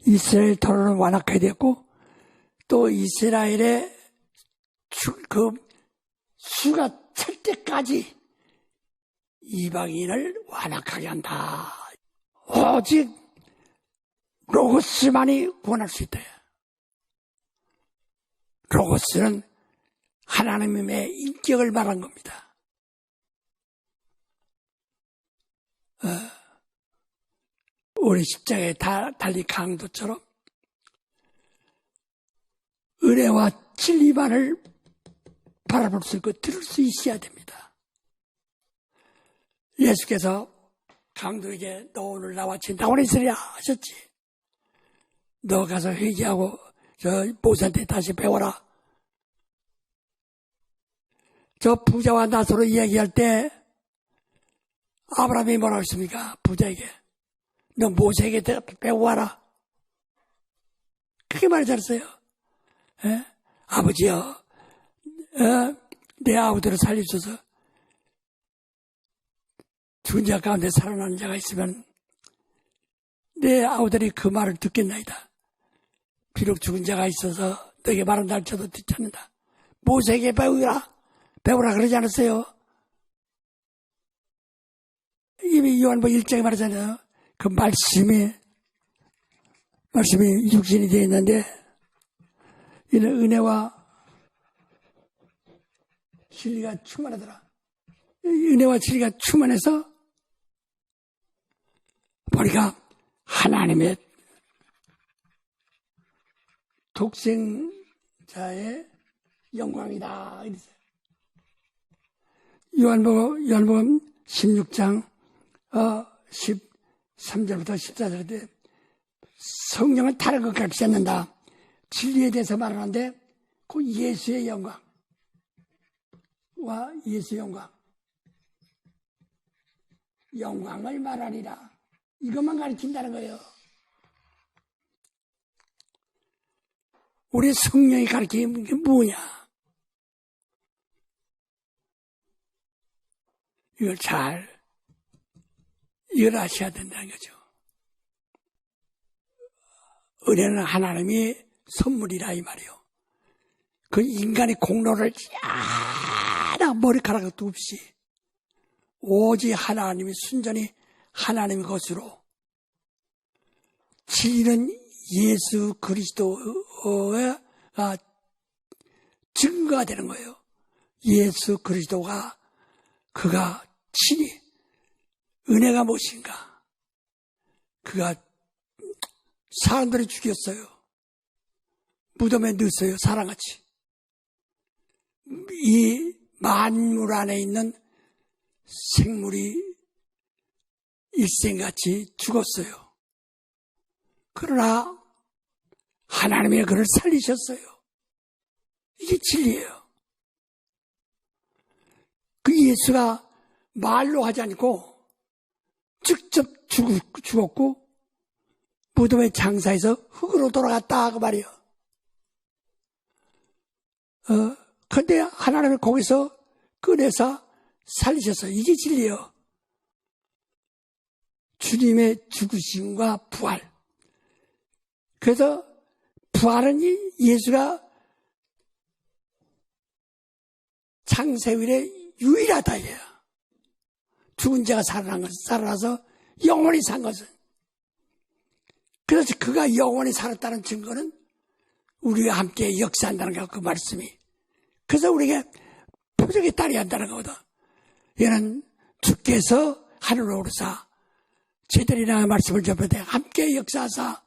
이스라엘 털은 완악하게 됐고, 또 이스라엘의 그 수가 찰 때까지 이방인을 완악하게 한다. 오직 로고스만이 구원할 수 있다. 로고스는 하나님의 인격을 말한 겁니다. 우리 십자가에 달린 강도처럼 은혜와 진리만을 바라볼 수 있고 들을 수 있어야 됩니다. 예수께서 강도에게 너 오늘 나와 진다고 있으랴 하셨지. 너 가서 회개하고 저 모세한테 다시 배워라. 저 부자와 나서로 이야기할 때 아브라함이 뭐라고 했습니까? 부자에게 너 모세에게 배워와라. 그렇게 말했잖아요. 아버지여, 내 아우들을 살려줘서 죽은 자 가운데 살아나는 자가 있으면 내 아우들이 그 말을 듣겠나이다. 비록 죽은 자가 있어서 너에게 말한다 할지라도 듣지 않는다. 모세에게 배우라 그러지 않았어요? 이미 요한복음 1장에 말하잖아요. 그 말씀이 육신이 되어 있는데 이는 은혜와 진리가 충만하더라. 은혜와 진리가 충만해서 보니까 하나님의 독생자의 영광이다. 요한복음 16장 13절부터 14절에 성령을 다른 것 같이 않는다. 진리에 대해서 말하는데 그 예수의 영광과 예수의 영광을 말하리라. 이것만 가르친다는 거예요. 우리 성령이 가르치는 게 뭐냐? 이걸 아셔야 된다는 거죠. 은혜는 하나님이 선물이라 이 말이요. 그 인간의 공로를 하나 머리카락도 없이 오직 하나님이 순전히 하나님의 것으로 진리는 예수 그리스도가 증거가 되는 거예요. 예수 그리스도가 그가 친히 은혜가 무엇인가? 그가 사람들을 죽였어요. 무덤에 넣었어요. 사람같이. 이 만물 안에 있는 생물이 일생같이 죽었어요. 그러나 하나님의 그를 살리셨어요. 이게 진리예요. 그 예수가 말로 하지 않고 직접 죽었고 무덤에 장사해서 흙으로 돌아갔다 그 말이에요. 근데 하나님이 거기서 꺼내서 살리셨어요. 이게 진리예요. 주님의 죽으심과 부활. 그래서 부활은 예수가 창세일에 유일하다 이에요. 죽은 자가 살아나서 영원히 산 것은. 그래서 그가 영원히 살았다는 증거는 우리가 함께 역사한다는 거, 그 말씀이. 그래서 우리에게 표적이 따라야 한다는 거거든. 얘는 주께서 하늘로 오르사 제들이나 말씀을 접하되 함께 역사하사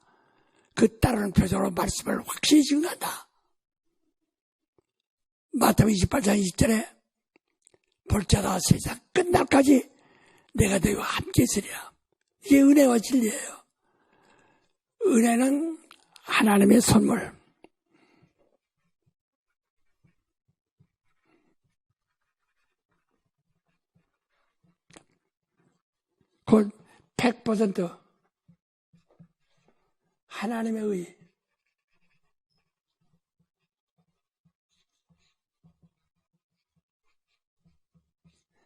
그 따르는 표적으로 말씀을 확실히 증거한다. 마태복음 28장 20절에 볼자다 세상 끝날까지 내가 너희와 함께 있으리라. 이게 은혜와 진리예요. 은혜는 하나님의 선물. 곧 100% 하나님의 의.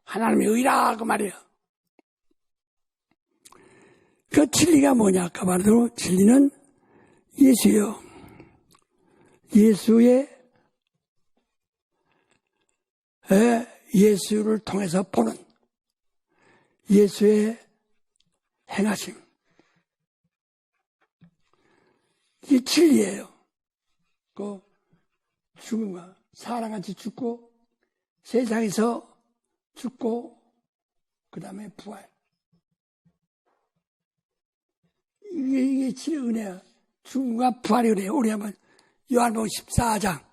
하나님의 의라 그 말이에요. 그 진리가 뭐냐? 아까 말대로 진리는 예수요. 예수를 통해서 보는 예수의 행하심. 이게 진리예요. 그 죽음과 사랑같이 죽고 세상에서 죽고 그 다음에 부활. 이게 진짜 은혜야. 죽음과 부활이 은혜야. 우리 한번 요한복음 14장.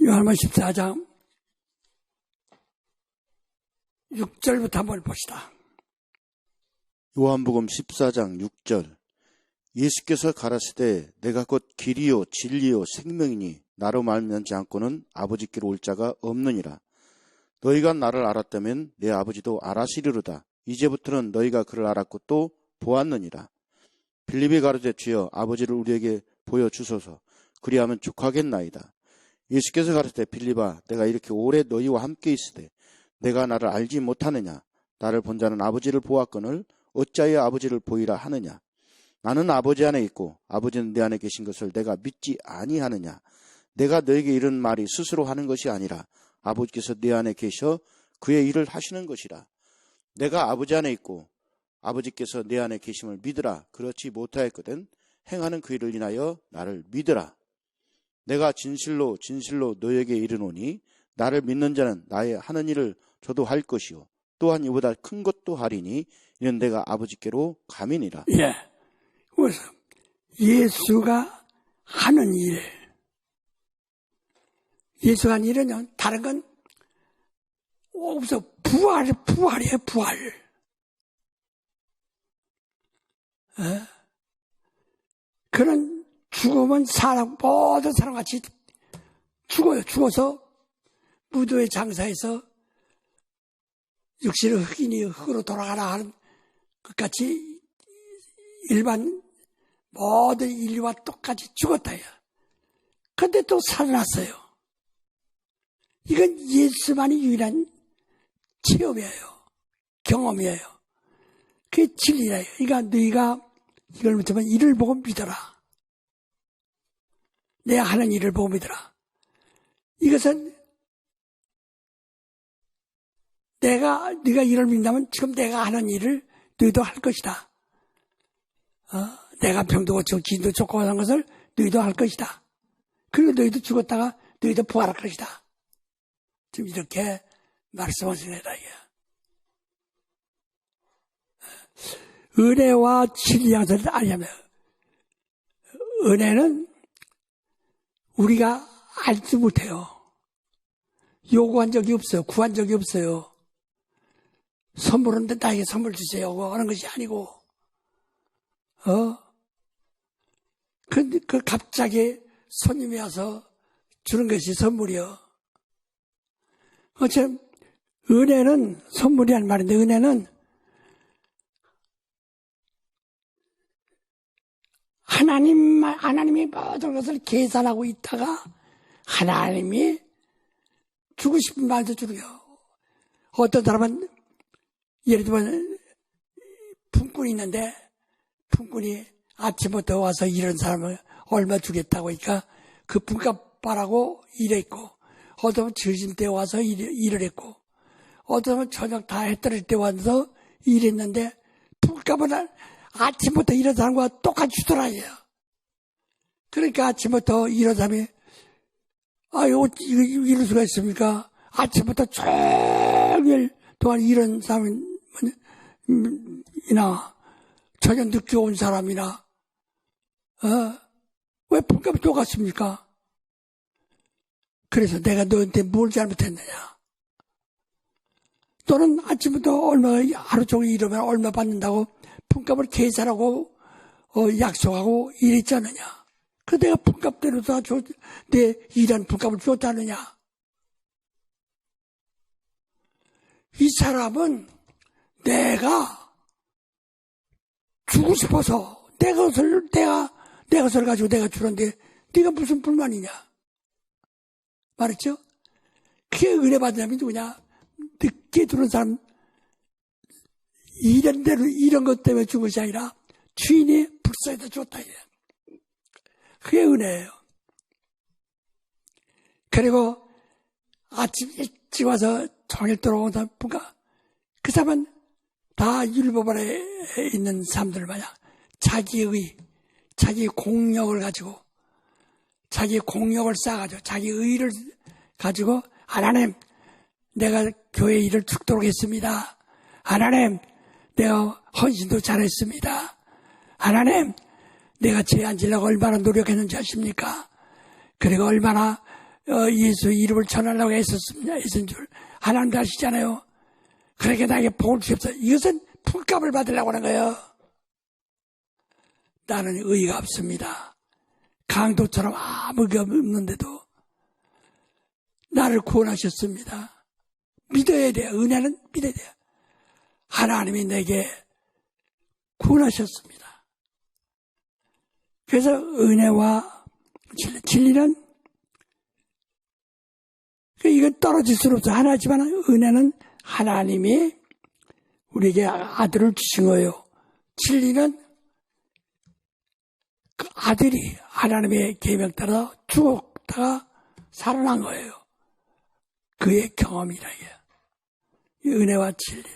요한복음 14장 6절부터 한번 봅시다. 요한복음 14장 6절. 예수께서 가라사대 내가 곧 길이요 진리요 생명이니 나로 말미암지 않고는 아버지께로 올 자가 없느니라. 너희가 나를 알았다면 내 아버지도 알아시리로다. 이제부터는 너희가 그를 알았고 또 보았느니라. 빌립이 가로되 주여 아버지를 우리에게 보여주소서. 그리하면 족하겠나이다. 예수께서 가로되 빌립아 내가 이렇게 오래 너희와 함께 있으되 내가 나를 알지 못하느냐. 나를 본 자는 아버지를 보았거늘 어찌하여 아버지를 보이라 하느냐. 나는 아버지 안에 있고 아버지는 내 안에 계신 것을 내가 믿지 아니하느냐. 내가 너에게 이런 말이 스스로 하는 것이 아니라 아버지께서 내 안에 계셔 그의 일을 하시는 것이라. 내가 아버지 안에 있고 아버지께서 내 안에 계심을 믿으라. 그렇지 못하였거든 행하는 그 일을 인하여 나를 믿으라. 내가 진실로 진실로 너에게 이르노니 나를 믿는 자는 나의 하는 일을 저도 할 것이요 또한 이보다 큰 것도 하리니 이는 내가 아버지께로 감이니라. 예. 그래서 예수가 하는 일. 예수가 하는 일은 다른 건 없어. 부활이에요, 부활. 그는 죽으면 모든 사람같이 죽어요. 죽어서 무도의 장사에서 육신의 흑인이 흙으로 돌아가라 하는 것 같이 일반 모든 인류와 똑같이 죽었다. 근데 또 살아났어요. 이건 예수만이 유일한 체험이에요. 경험이에요. 그게 진리예요. 그러니까 너희가 이걸 못하면 이를 보고 믿어라. 내가 하는 일을 보고 믿어라. 이것은 네가 이를 믿는다면 지금 내가 하는 일을 너희도 할 것이다. 내가 병도 고치고 기도 좋고 하는 것을 너희도 할 것이다. 그리고 너희도 죽었다가 너희도 부활할 것이다. 지금 이렇게 말씀하시네다. 은혜와 진리 양서를 알려면 은혜는 우리가 알지 못해요. 요구한 적이 없어요. 구한 적이 없어요. 선물은 나에게 선물 주세요 하는 것이 아니고, 갑자기 손님이 와서 주는 것이 선물이요. 어차피 은혜는 선물이란 말인데, 은혜는 하나님이 모든 것을 계산하고 있다가 하나님이 주고 싶은 말도 주고요. 어떤 사람은 예를 들면 품꾼이 있는데 품꾼이 아침부터 와서 이런 사람을 얼마 주겠다고 하니까 그 품값 바라고 일했고, 어떤 사람은 점심때 와서 일을 했고, 어떤 사람은 저녁 다 해 떨어질 때 와서 일했는데 품값은 아침부터 이런 사람과 똑같이 주더라고요. 그러니까 아침부터 이런 사람이 이럴 수가 있습니까? 아침부터 종일 동안 이런 사람이나 저녁 늦게 온 사람이나 왜 품값이 똑같습니까? 그래서 내가 너한테 뭘 잘못했느냐? 너는 아침부터 하루 종일 이러면 얼마 받는다고 품값을 계산하고 약속하고 이랬지 않느냐? 그 내가 품값대로 다 내 일한 품값을 줬지 않느냐? 이 사람은 내가 주고 싶어서 내 것을 가지고 내가 주는데 네가 무슨 불만이냐? 말했죠? 그게 은혜 받은 사람이 누구냐? 늦게 들어온 사람, 이런 것 때문에 준 것이 아니라 주인이 불쌍해서 줬다. 그게 은혜예요. 그리고 아침 일찍 와서 종일 들어온 사람, 그 사람은 다 율법 아래 있는 사람들 마냥 자기 공력을 가지고, 자기 공력을 쌓아가지고, 자기 의를 가지고, 하나님, 내가 교회 일을 죽도록 했습니다. 하나님, 내가 헌신도 잘했습니다. 하나님, 내가 죄 안 지려고 얼마나 노력했는지 아십니까? 그리고 얼마나 예수 이름을 전하려고 애쓴 줄 하나님도 아시잖아요. 그러니까 나에게 복을 주십시오. 이것은 품값을 받으려고 하는 거예요. 나는 의의가 없습니다. 강도처럼 아무 의가 없는데도 나를 구원하셨습니다. 믿어야 돼요. 은혜는 믿어야 돼요. 하나님이 내게 구원하셨습니다. 그래서 은혜와 진리는 이건 떨어질 수는 없어요. 하나지만 은혜는 하나님이 우리에게 아들을 주신 거예요. 진리는 그 아들이 하나님의 계명 따라 죽었다가 살아난 거예요. 그의 경험이라 해요. 은혜와 진리.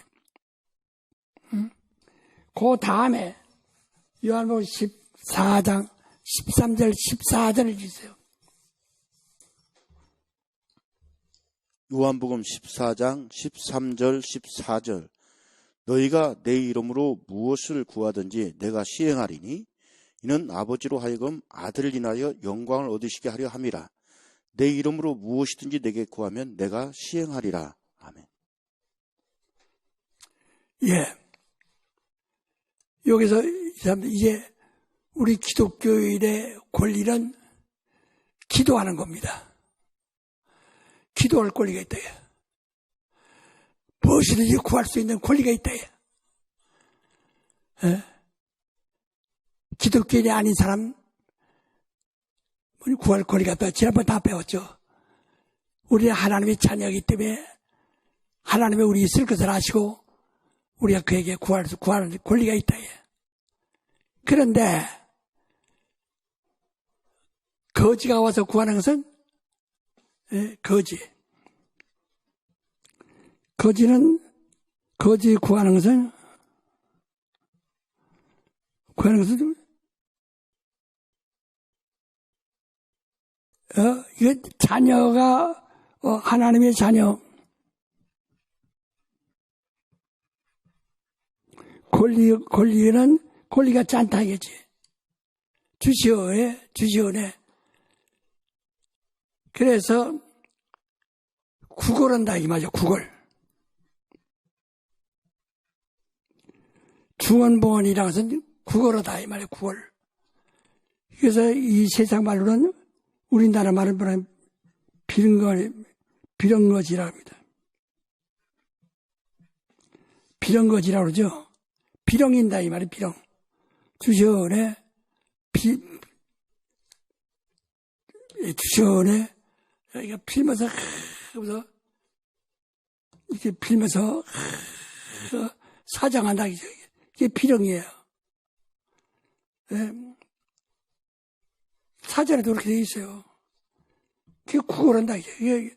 그 다음에 요한복음 14장 13절 14절을 주세요. 요한복음 14장 13절 14절 너희가 내 이름으로 무엇을 구하든지 내가 시행하리니 이는 아버지로 하여금 아들을 인하여 영광을 얻으시게 하려 함이라. 내 이름으로 무엇이든지 내게 구하면 내가 시행하리라. 아멘. 예. 여기서 이제 우리 기독교인의 권리는 기도하는 겁니다. 기도할 권리가 있다. 무엇이든지 구할 수 있는 권리가 있다. 기독교인이 아닌 사람 구할 권리가 없다. 지난번 다 배웠죠. 우리는 하나님의 자녀이기 때문에 하나님의 우리 있을 것을 아시고 우리가 그에게 구하는 권리가 있다. 그런데 거지가 와서 구하는 것은 거지 구하는 것은 이게 자녀가 하나님의 자녀 권리가 짠다 이겠지. 주시오네. 그래서 구걸한다 이 말이죠. 구걸. 중언부언이라는 것은 구걸하다 이 말이에요. 구걸. 그래서 이 세상 말로는 우리나라 말을 보면 비렁거지라고 합니다. 비렁거지라고 그러죠. 비렁인다 이 말이 비렁. 주전에 주전에 이거 필면서 이렇게 필면서 사장한다 이게 비렁이에요. 네. 사전에도 그렇게 돼 있어요. 그게 구걸한다 이게.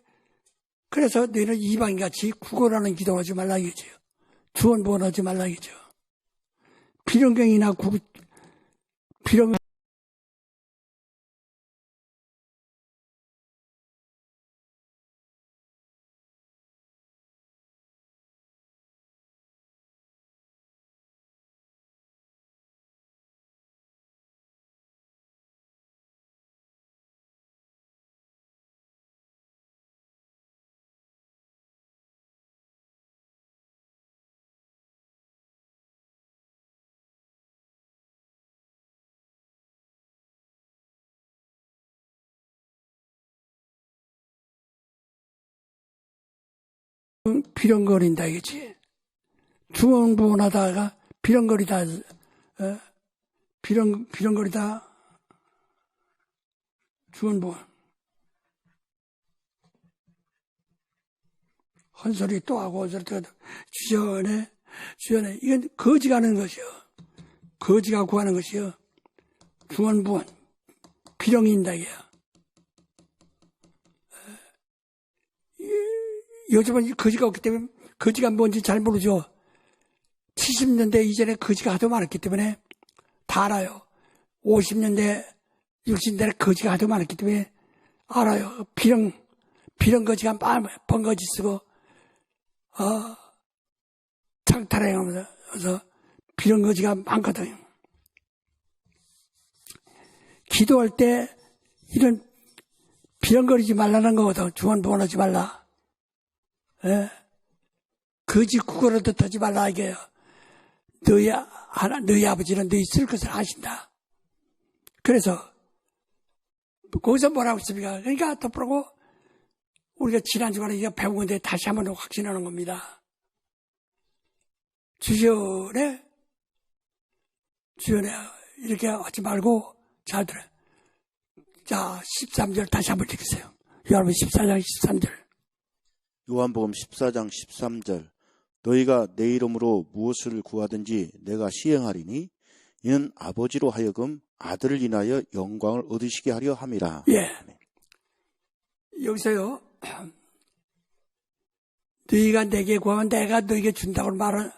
그래서 너희는 이방인같이 구걸하는 기도하지 말라 이거죠. 주언부언하지 말라 이거죠. 비렁경이나 비렁 비렁거린다 이거지. 주언부언하다가 비렁거리다, 비렁거리다, 주언부언. 헛소리 또 하고, 헛소리 또 하고, 주전에. 이건 거지가 하는 것이요. 거지가 구하는 것이요. 주언부언. 비렁인다 이게요. 요즘은 거지가 없기 때문에 거지가 뭔지 잘 모르죠. 70년대 이전에 거지가 하도 많았기 때문에 다 알아요. 50년대, 60년대 거지가 하도 많았기 때문에 알아요. 비렁 거지가 번거지 쓰고, 창탈해가면서 비렁 거지가 많거든요. 기도할 때 이런 비렁거리지 말라는 거거든. 주언부언하지 말라. 예. 거지 구걸을 뜻하지 말라 이게요. 너희 아버지는 너희 쓸 것을 아신다. 그래서 거기서 뭐라고 했습니까? 그러니까 덧보고 우리가 지난 주간에 이거 배운 건데 다시 한번 확신하는 겁니다. 주전에 이렇게 하지 말고 잘 들어요. 자, 13절 다시 한번 읽으세요. 여러분 14장 13절. 요한복음 14장 13절. 너희가 내 이름으로 무엇을 구하든지 내가 시행하리니 이는 아버지로 하여금 아들을 인하여 영광을 얻으시게 하려 함이라. 예. 여기서요. 너희가 내게 구하면 내가 너희에게 준다고 말한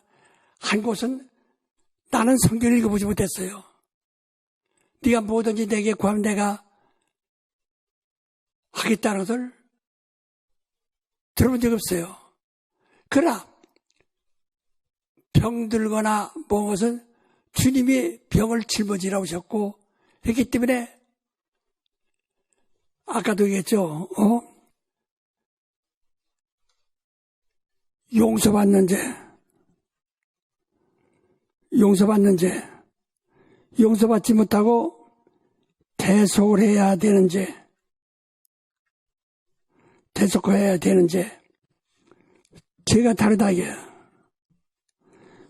곳은 나는 성경을 읽어보지 못했어요. 네가 뭐든지 내게 구하면 내가 하겠다는 것을 들어본 적이 없어요. 그러나 병들거나 무엇은 주님이 병을 짊어지라 오셨고 했기 때문에 아까도 얘기했죠. 용서받는 죄, 용서받지 못하고 대속을 해야 되는 죄, 대속해야 되는 죄, 죄가 다르다 이게.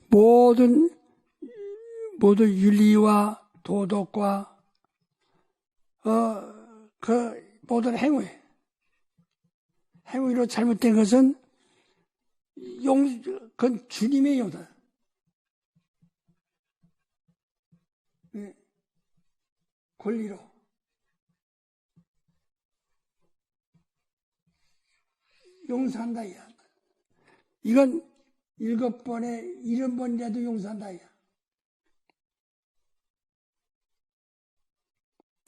모든 윤리와 도덕과 그 모든 행위로 잘못된 것은 그건 주님의 용서. 권리로. 용서한다, 이야. 이건 7번에 70번이라도 용서한다, 이야.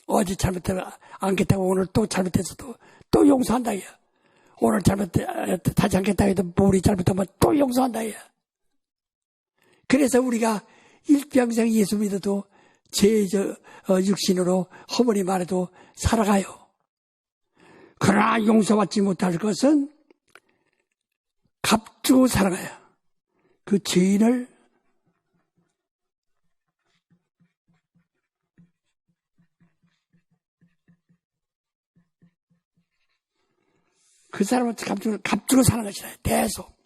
어제 잘못해서 않겠다고 오늘 또 잘못해서 또 용서한다, 이야. 오늘 다시 않겠다 해도 우리 잘못하면 또 용서한다, 이야. 그래서 우리가 일평생 예수 믿어도 육신으로 허물이 말해도 살아가요. 그러나 용서받지 못할 것은 값주고 살아가야 그 죄인을 그 사람은 값주고 사는 것이다. 계속.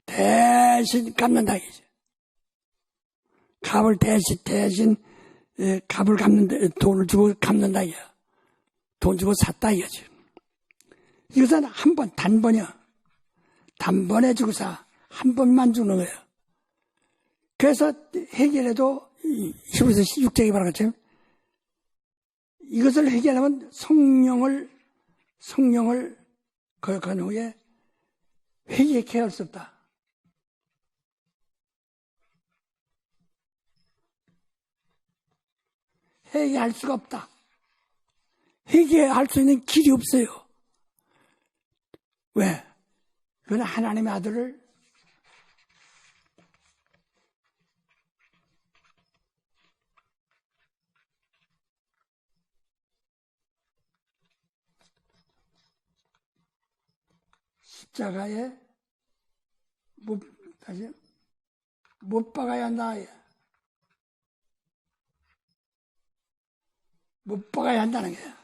대신 갚는다. 값을 대신 값을 갚는다. 돈을 주고 갚는다. 돈 주고 샀다. 이거지. 이것은 한 번, 단번이야. 단번에 주고 사. 한 번만 주는 거야. 그래서 해결해도 히브리서 16장에 말한 것처럼 이것을 해결하면 성령을 거역한 후에 회개케 할 수 없다. 회개할 수가 없다. 회개할 수 있는 길이 없어요. 왜? 그건 하나님의 아들을 십자가에 못 박아야 한다. 못 박아야 한다는 거야.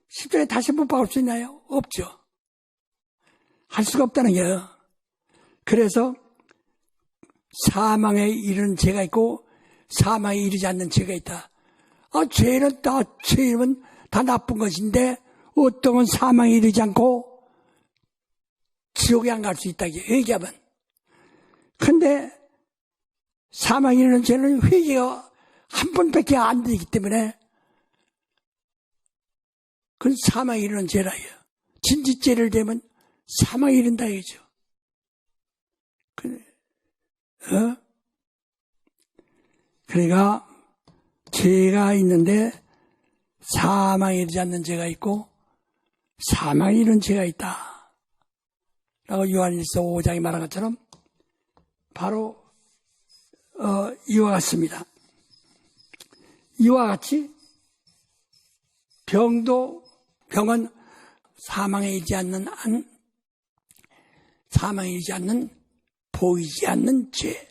십자가에 다시 못 박을 수 있나요? 없죠. 할 수가 없다는 거예요. 그래서 사망에 이르는 죄가 있고 사망에 이르지 않는 죄가 있다. 죄는 다 나쁜 것인데 어떤 건 사망에 이르지 않고 지옥에 안 갈 수 있다. 회개하면. 근데 사망에 이르는 죄는 회개가 한 번밖에 안 되기 때문에 그건 사망에 이르는 죄라요. 진짓죄를 되면 사망에 이른다 이거죠. 그러니까 죄가 있는데 사망에 이르지 않는 죄가 있고 사망에 이르는 죄가 있다. 라고 요한일서 5장에 말한 것처럼 바로 이와 같습니다. 이와 같이 병은 사망에 이르지 않는 보이지 않는 죄.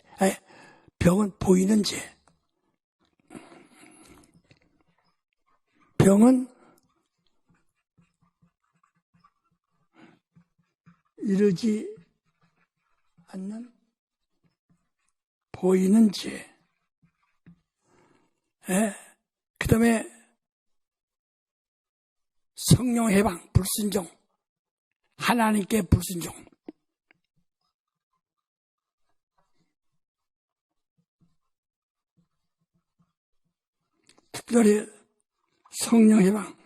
병은 보이는 죄. 병은 이르지 않는 보이는 죄. 그 다음에 성령 해방, 불순종. 하나님께 불순종. 특별히 성령 해방.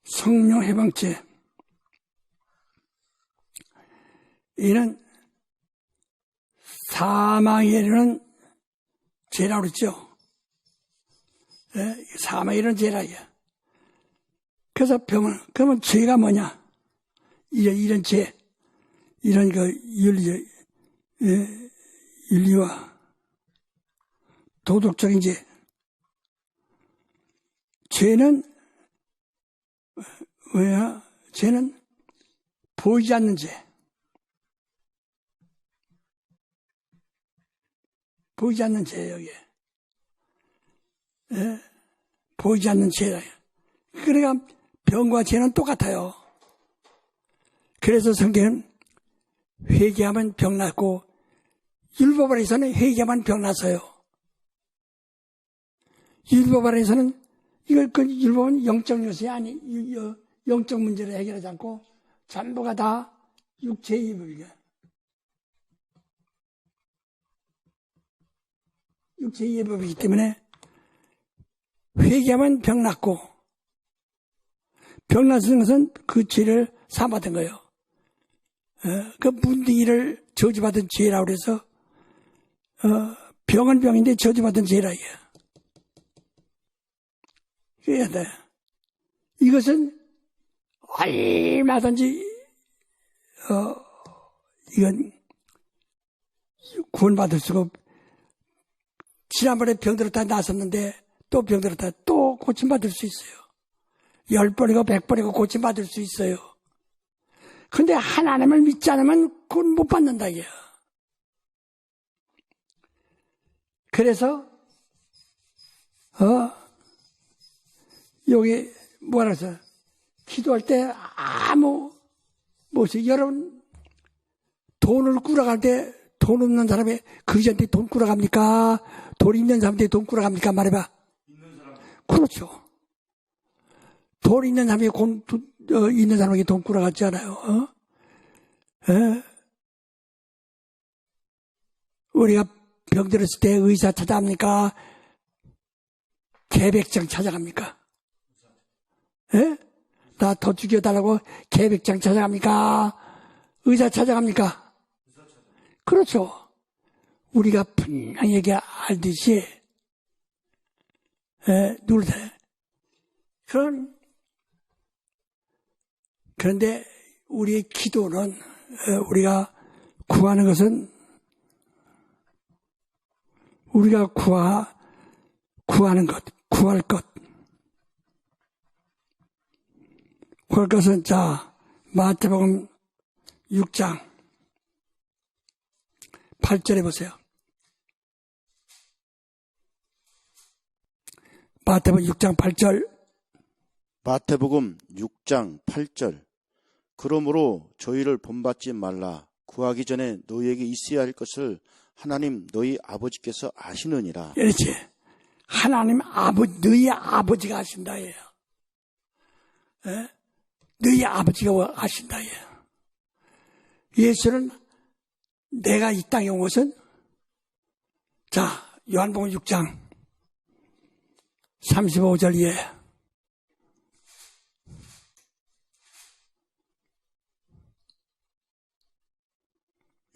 성령 해방죄. 이는 사망에 이르는 죄라고 그랬죠. 사망에 이르는 죄라야. 그래서 그러면 죄가 뭐냐? 이런 죄, 이런 윤리와 도덕적인 죄. 죄는 왜야? 죄는 보이지 않는 죄. 보이지 않는 죄예요, 여기. 보이지 않는 죄예요. 그러니까 병과 죄는 똑같아요. 그래서 성경은 회개하면 병 낫고 율법 아래에서는 회개하면 병 나서요. 율법 아래에서는 율법은 영적 요소이 아니 영적 문제를 해결하지 않고 전부가 다 육체의 법이야. 육체의 법이기 때문에 회개하면 병 낫고 병 낫는 것은 그 죄를 사받은 거예요. 그 문둥이를 저주받은 죄라고 해서 병은 병인데 저주받은 죄라 이게. 그래야 돼. 이것은 얼마든지 이건 구원받을 수가 없. 지난번에 병들었다 나섰는데 또 병들었다 또 고침받을 수 있어요. 10번이고 100번이고 고침받을 수 있어요. 근데 하나님을 믿지 않으면 그건 못 받는다 이게요. 그래서 여기 뭐라 해서 기도할 때 여러분 돈을 꾸러갈 때 돈 없는 사람이 그리스도한테 돈 꾸러갑니까? 돈 있는 사람한테 돈 꾸러갑니까? 말해봐. 있는 사람. 그렇죠. 돈 있는 사람이 있는 사람에게 돈 꾸러갔지 않아요. 우리가 병들었을 때 의사 찾아갑니까? 개백장 찾아갑니까? 나 더 죽여달라고 개백장 찾아갑니까? 의사 찾아갑니까? 그렇죠. 우리가 분명히 알듯이 그런데 우리의 기도는 우리가 구하는 것은 우리가 구하는 것, 구할 것은 자 마태복음 6장 8절에 보세요. 마태복음 6장 8절. 마태복음 6장 8절. 그러므로 저희를 본받지 말라. 구하기 전에 너희에게 있어야 할 것을 하나님 너희 아버지께서 아시느니라. 그렇지. 하나님 너희 아버지가 아신다예요. 너희 아버지가 아신다예요. 예수는 내가 이 땅에 온 것은 자 요한복음 6장 35절에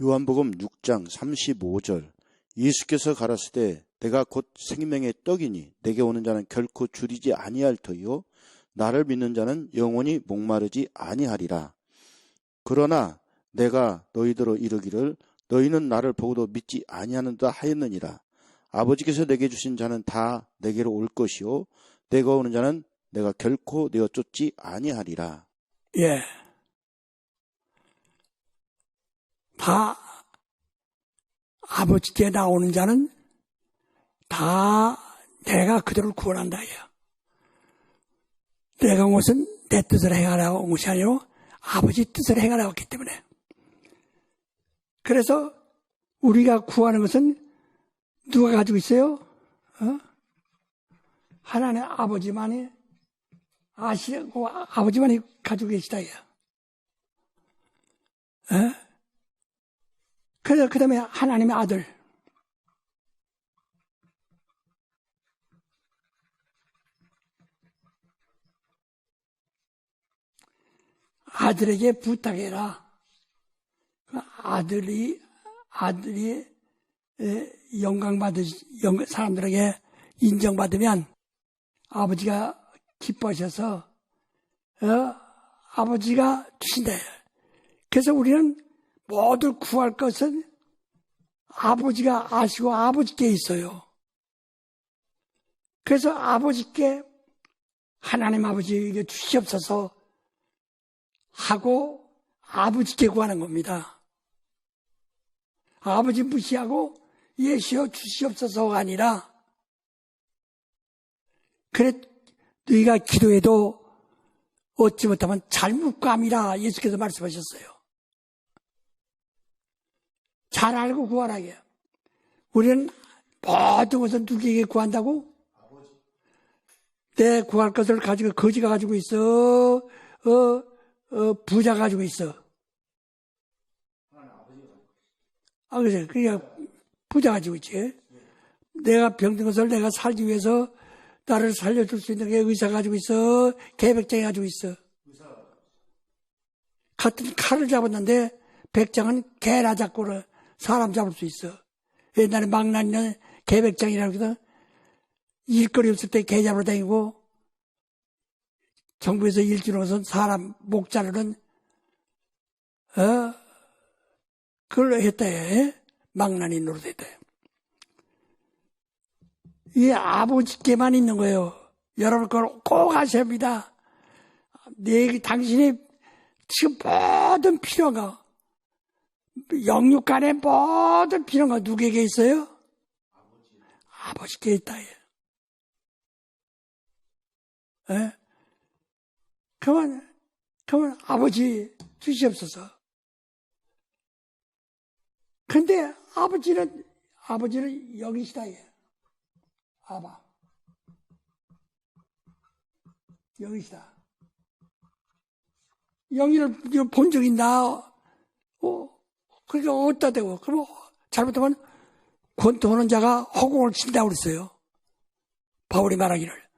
요한복음 6장 35절. 예수께서 가라사대 내가 곧 생명의 떡이니 내게 오는 자는 결코 줄이지 아니할 터이요 나를 믿는 자는 영원히 목마르지 아니하리라. 그러나 내가 너희들로 이르기를 너희는 나를 보고도 믿지 아니하는다 하였느니라. 아버지께서 내게 주신 자는 다 내게로 올 것이요 내가 오는 자는 내가 결코 내어 쫓지 아니하리라. 예. 다 아버지께 나오는 자는 다 내가 그들을 구원한다. 내가 온 것은 내 뜻을 행하라고 온 것이 아니고 아버지 뜻을 행하라고 했기 때문에. 그래서 우리가 구하는 것은 누가 가지고 있어요? 하나님 아버지만이 아시고 아버지만이 가지고 계시다. 그래서 그 다음에 하나님의 아들. 아들에게 부탁해라. 아들이 사람들에게 인정받으면 아버지가 기뻐하셔서 아버지가 주신다. 그래서 우리는 모두 구할 것은 아버지가 아시고 아버지께 있어요. 그래서 아버지께 하나님 아버지에게 주시옵소서 하고 아버지께 구하는 겁니다. 아버지 무시하고 예수여 주시옵소서가 아니라 그래 너희가 기도해도 얻지 못하면 잘못감이라 예수께서 말씀하셨어요. 잘 알고 구하라게요. 우리는 모든 것을 누구에게 구한다고? 내 구할 것을 가지고 거지가 가지고 있어. 부자가 가지고 있어. 그래. 그러니까 부자 가지고 있지. 내가 병든 것을 내가 살기 위해서 나를 살려줄 수 있는 게 의사가 가지고 있어. 개백장이 가지고 있어. 같은 칼을 잡았는데 백장은 개나 잡고 사람 잡을 수 있어. 옛날에 망나니는 개백장이라고 해서 일거리 없을 때 개 잡으러 다니고 정부에서 일 주는 것은 사람 목자르는 그걸 했다 해. 망나니 노릇했다 해. 이 아버지께만 있는 거예요. 여러분 그걸 꼭 아셔야 합니다. 당신이 지금 모든 필요한 거, 영육간의 모든 필요한 거 누구에게 있어요? 아버지께 있다. 예? 그러면 아버지 주시옵소서. 근데 아버지는 여기시다. 아바. 여기시다. 영희를 본 적 있나? 그러니까 어디다 대고. 그럼 잘못하면 권투하는 자가 허공을 친다고 그랬어요. 바울이 말하기를.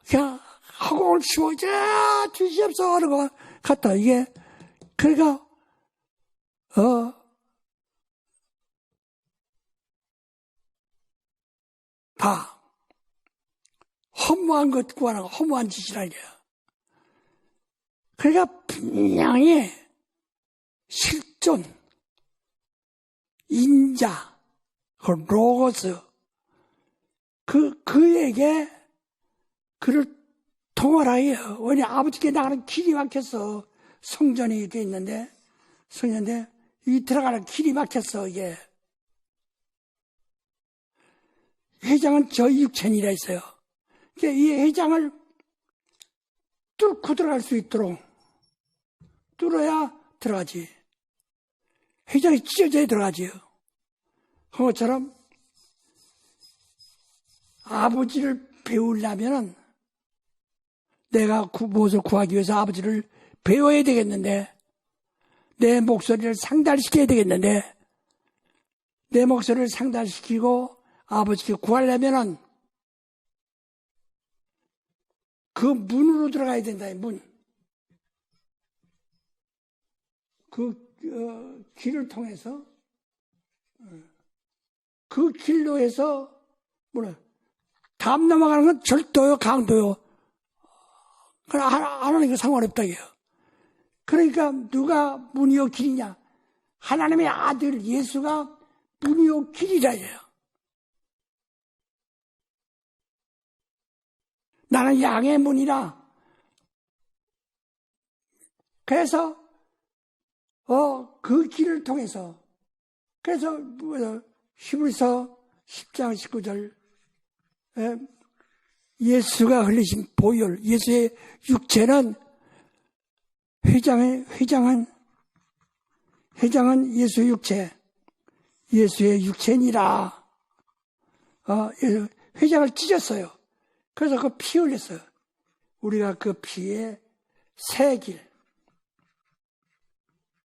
그냥 허공을 치고, 주시옵소서 하는 거 같다. 이게, 그러니까, 다, 허무한 것 구하는 거, 허무한 짓이라는 거야. 그러니까 분명히 실존, 인자, 그 로고스, 그에게 그를 통하라 해요. 왜냐, 아버지께 나가는 길이 막혔어. 성전이 이렇게 있는데, 이 들어가는 길이 막혔어, 이게. 회장은 저 육천이라 했어요. 그러니까 이 회장을 뚫고 들어갈 수 있도록 뚫어야 들어가지. 회장이 찢어져야 들어가지요. 그것처럼 아버지를 배우려면은 내가 무엇을 구하기 위해서 아버지를 배워야 되겠는데, 내 목소리를 상달시켜야 되겠는데, 내 목소리를 상달시키고 아버지께 구하려면은 그 문으로 들어가야 된다. 문. 길을 통해서, 그 길로 해서 담 넘어가는 건 절도요, 강도요. 하나님과 상관없다 이게요. 그러니까 누가 문이요 길이냐? 하나님의 아들 예수가 문이요 길이라 해요. 나는 양의 문이라. 그래서 그 길을 통해서, 그래서 히브리서 10장 19절 예수가 흘리신 보혈, 예수의 육체는 회장은 예수의 육체, 예수의 육체니라. 회장을 찢었어요. 그래서 그 피 흘렸어요. 우리가 그 피의 새 길,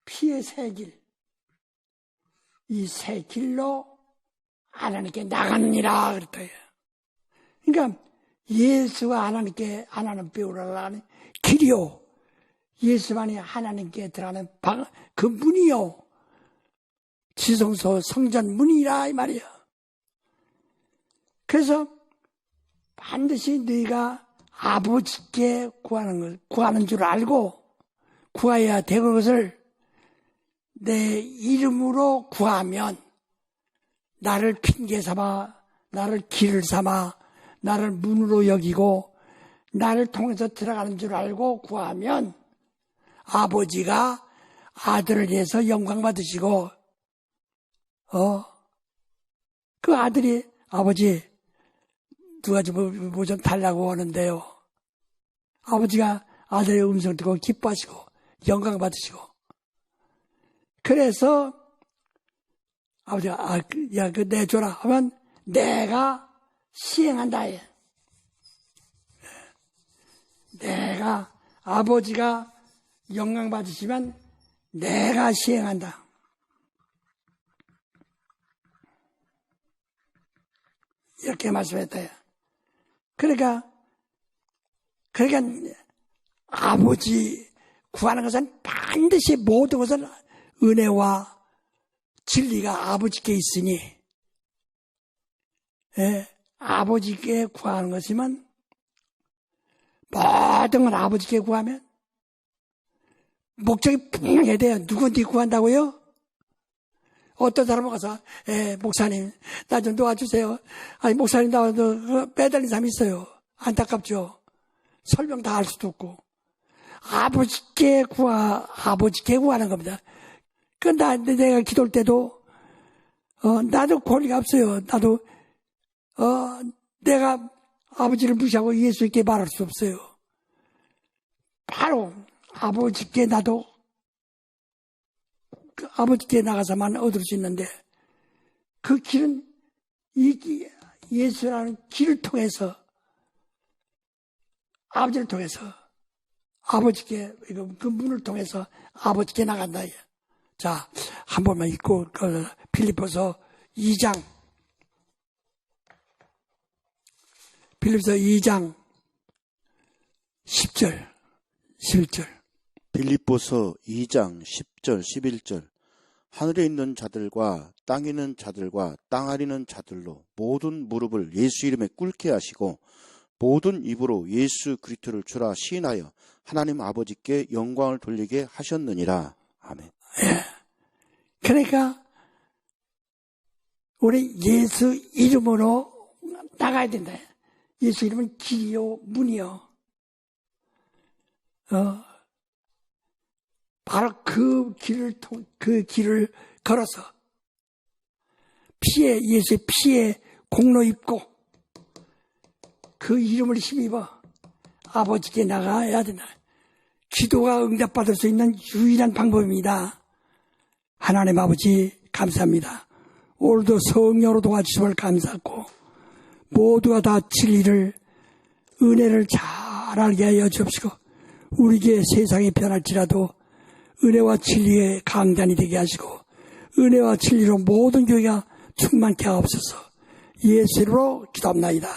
피의 새 길, 이 새 길로 하나님께 나가느니라 그랬다. 그러니까 예수가 하나님 배우라는 길이요, 예수만이 하나님께 들어가는 그 문이요, 지성소 성전 문이라 이 말이야. 그래서 반드시 너희가 아버지께 구하는 줄 알고 구해야 되는 것을 내 이름으로 구하면, 나를 핑계 삼아, 나를 길을 삼아, 나를 문으로 여기고 나를 통해서 들어가는 줄 알고 구하면 아버지가 아들을 위해서 영광 받으시고, 그 아들이 아버지 누가 뭐 좀 달라고 하는데요. 아버지가 아들의 음성 듣고 기뻐하시고 영광 받으시고, 그래서 아버지가 그 내줘라 하면 내가 시행한다. 내가 아버지가 영광 받으시면 내가 시행한다. 이렇게 말씀했다. 그러니까 아버지 구하는 것은 반드시 모든 것은 은혜와 진리가 아버지께 있으니, 아버지께 구하는 것이면 모든 걸 아버지께 구하면 목적이 분명해야 돼요. 누구한테 구한다고요? 어떤 사람은 가서 목사님 나 좀 도와주세요. 아니 목사님 나와도 매달린 사람이 있어요. 안타깝죠. 설명 다 할 수도 없고 아버지께 구하는 겁니다. 내가 기도할 때도 나도 권리가 없어요. 나도 내가 아버지를 무시하고 예수님께 말할 수 없어요. 바로 아버지께 나도 아버지께 나가서만 얻을 수 있는데 그 길은 예수라는 길을 통해서 아버지를 통해서 아버지께 그 문을 통해서 아버지께 나간다. 자, 한 번만 읽고 빌립보서 2장 빌립보서 2장 10절 11절 빌립보서 2장 10절 11절 하늘에 있는 자들과 땅에 있는 자들과 땅 아래 있는 자들로 모든 무릎을 예수 이름에 꿇게 하시고 모든 입으로 예수 그리스도를 주라 시인하여 하나님 아버지께 영광을 돌리게 하셨느니라. 아멘. 예. 그러니까 우리 예수 이름으로 나가야 된다. 예수 이름은 길이요 문이요. 바로 그 길을 걸어서 예수의 피에 공로 입고 그 이름을 힘입어 아버지께 나가야 된다. 기도가 응답받을 수 있는 유일한 방법입니다. 하나님 아버지 감사합니다. 오늘도 성령으로 도와주심을 감사하고 모두가 다 진리를 은혜를 잘 알게 하여 주옵시고 우리에게 세상이 변할지라도 은혜와 진리의 강단이 되게 하시고 은혜와 진리로 모든 교회가 충만케 하옵소서. 예수 이름으로 기도합나이다.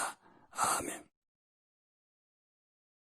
아멘.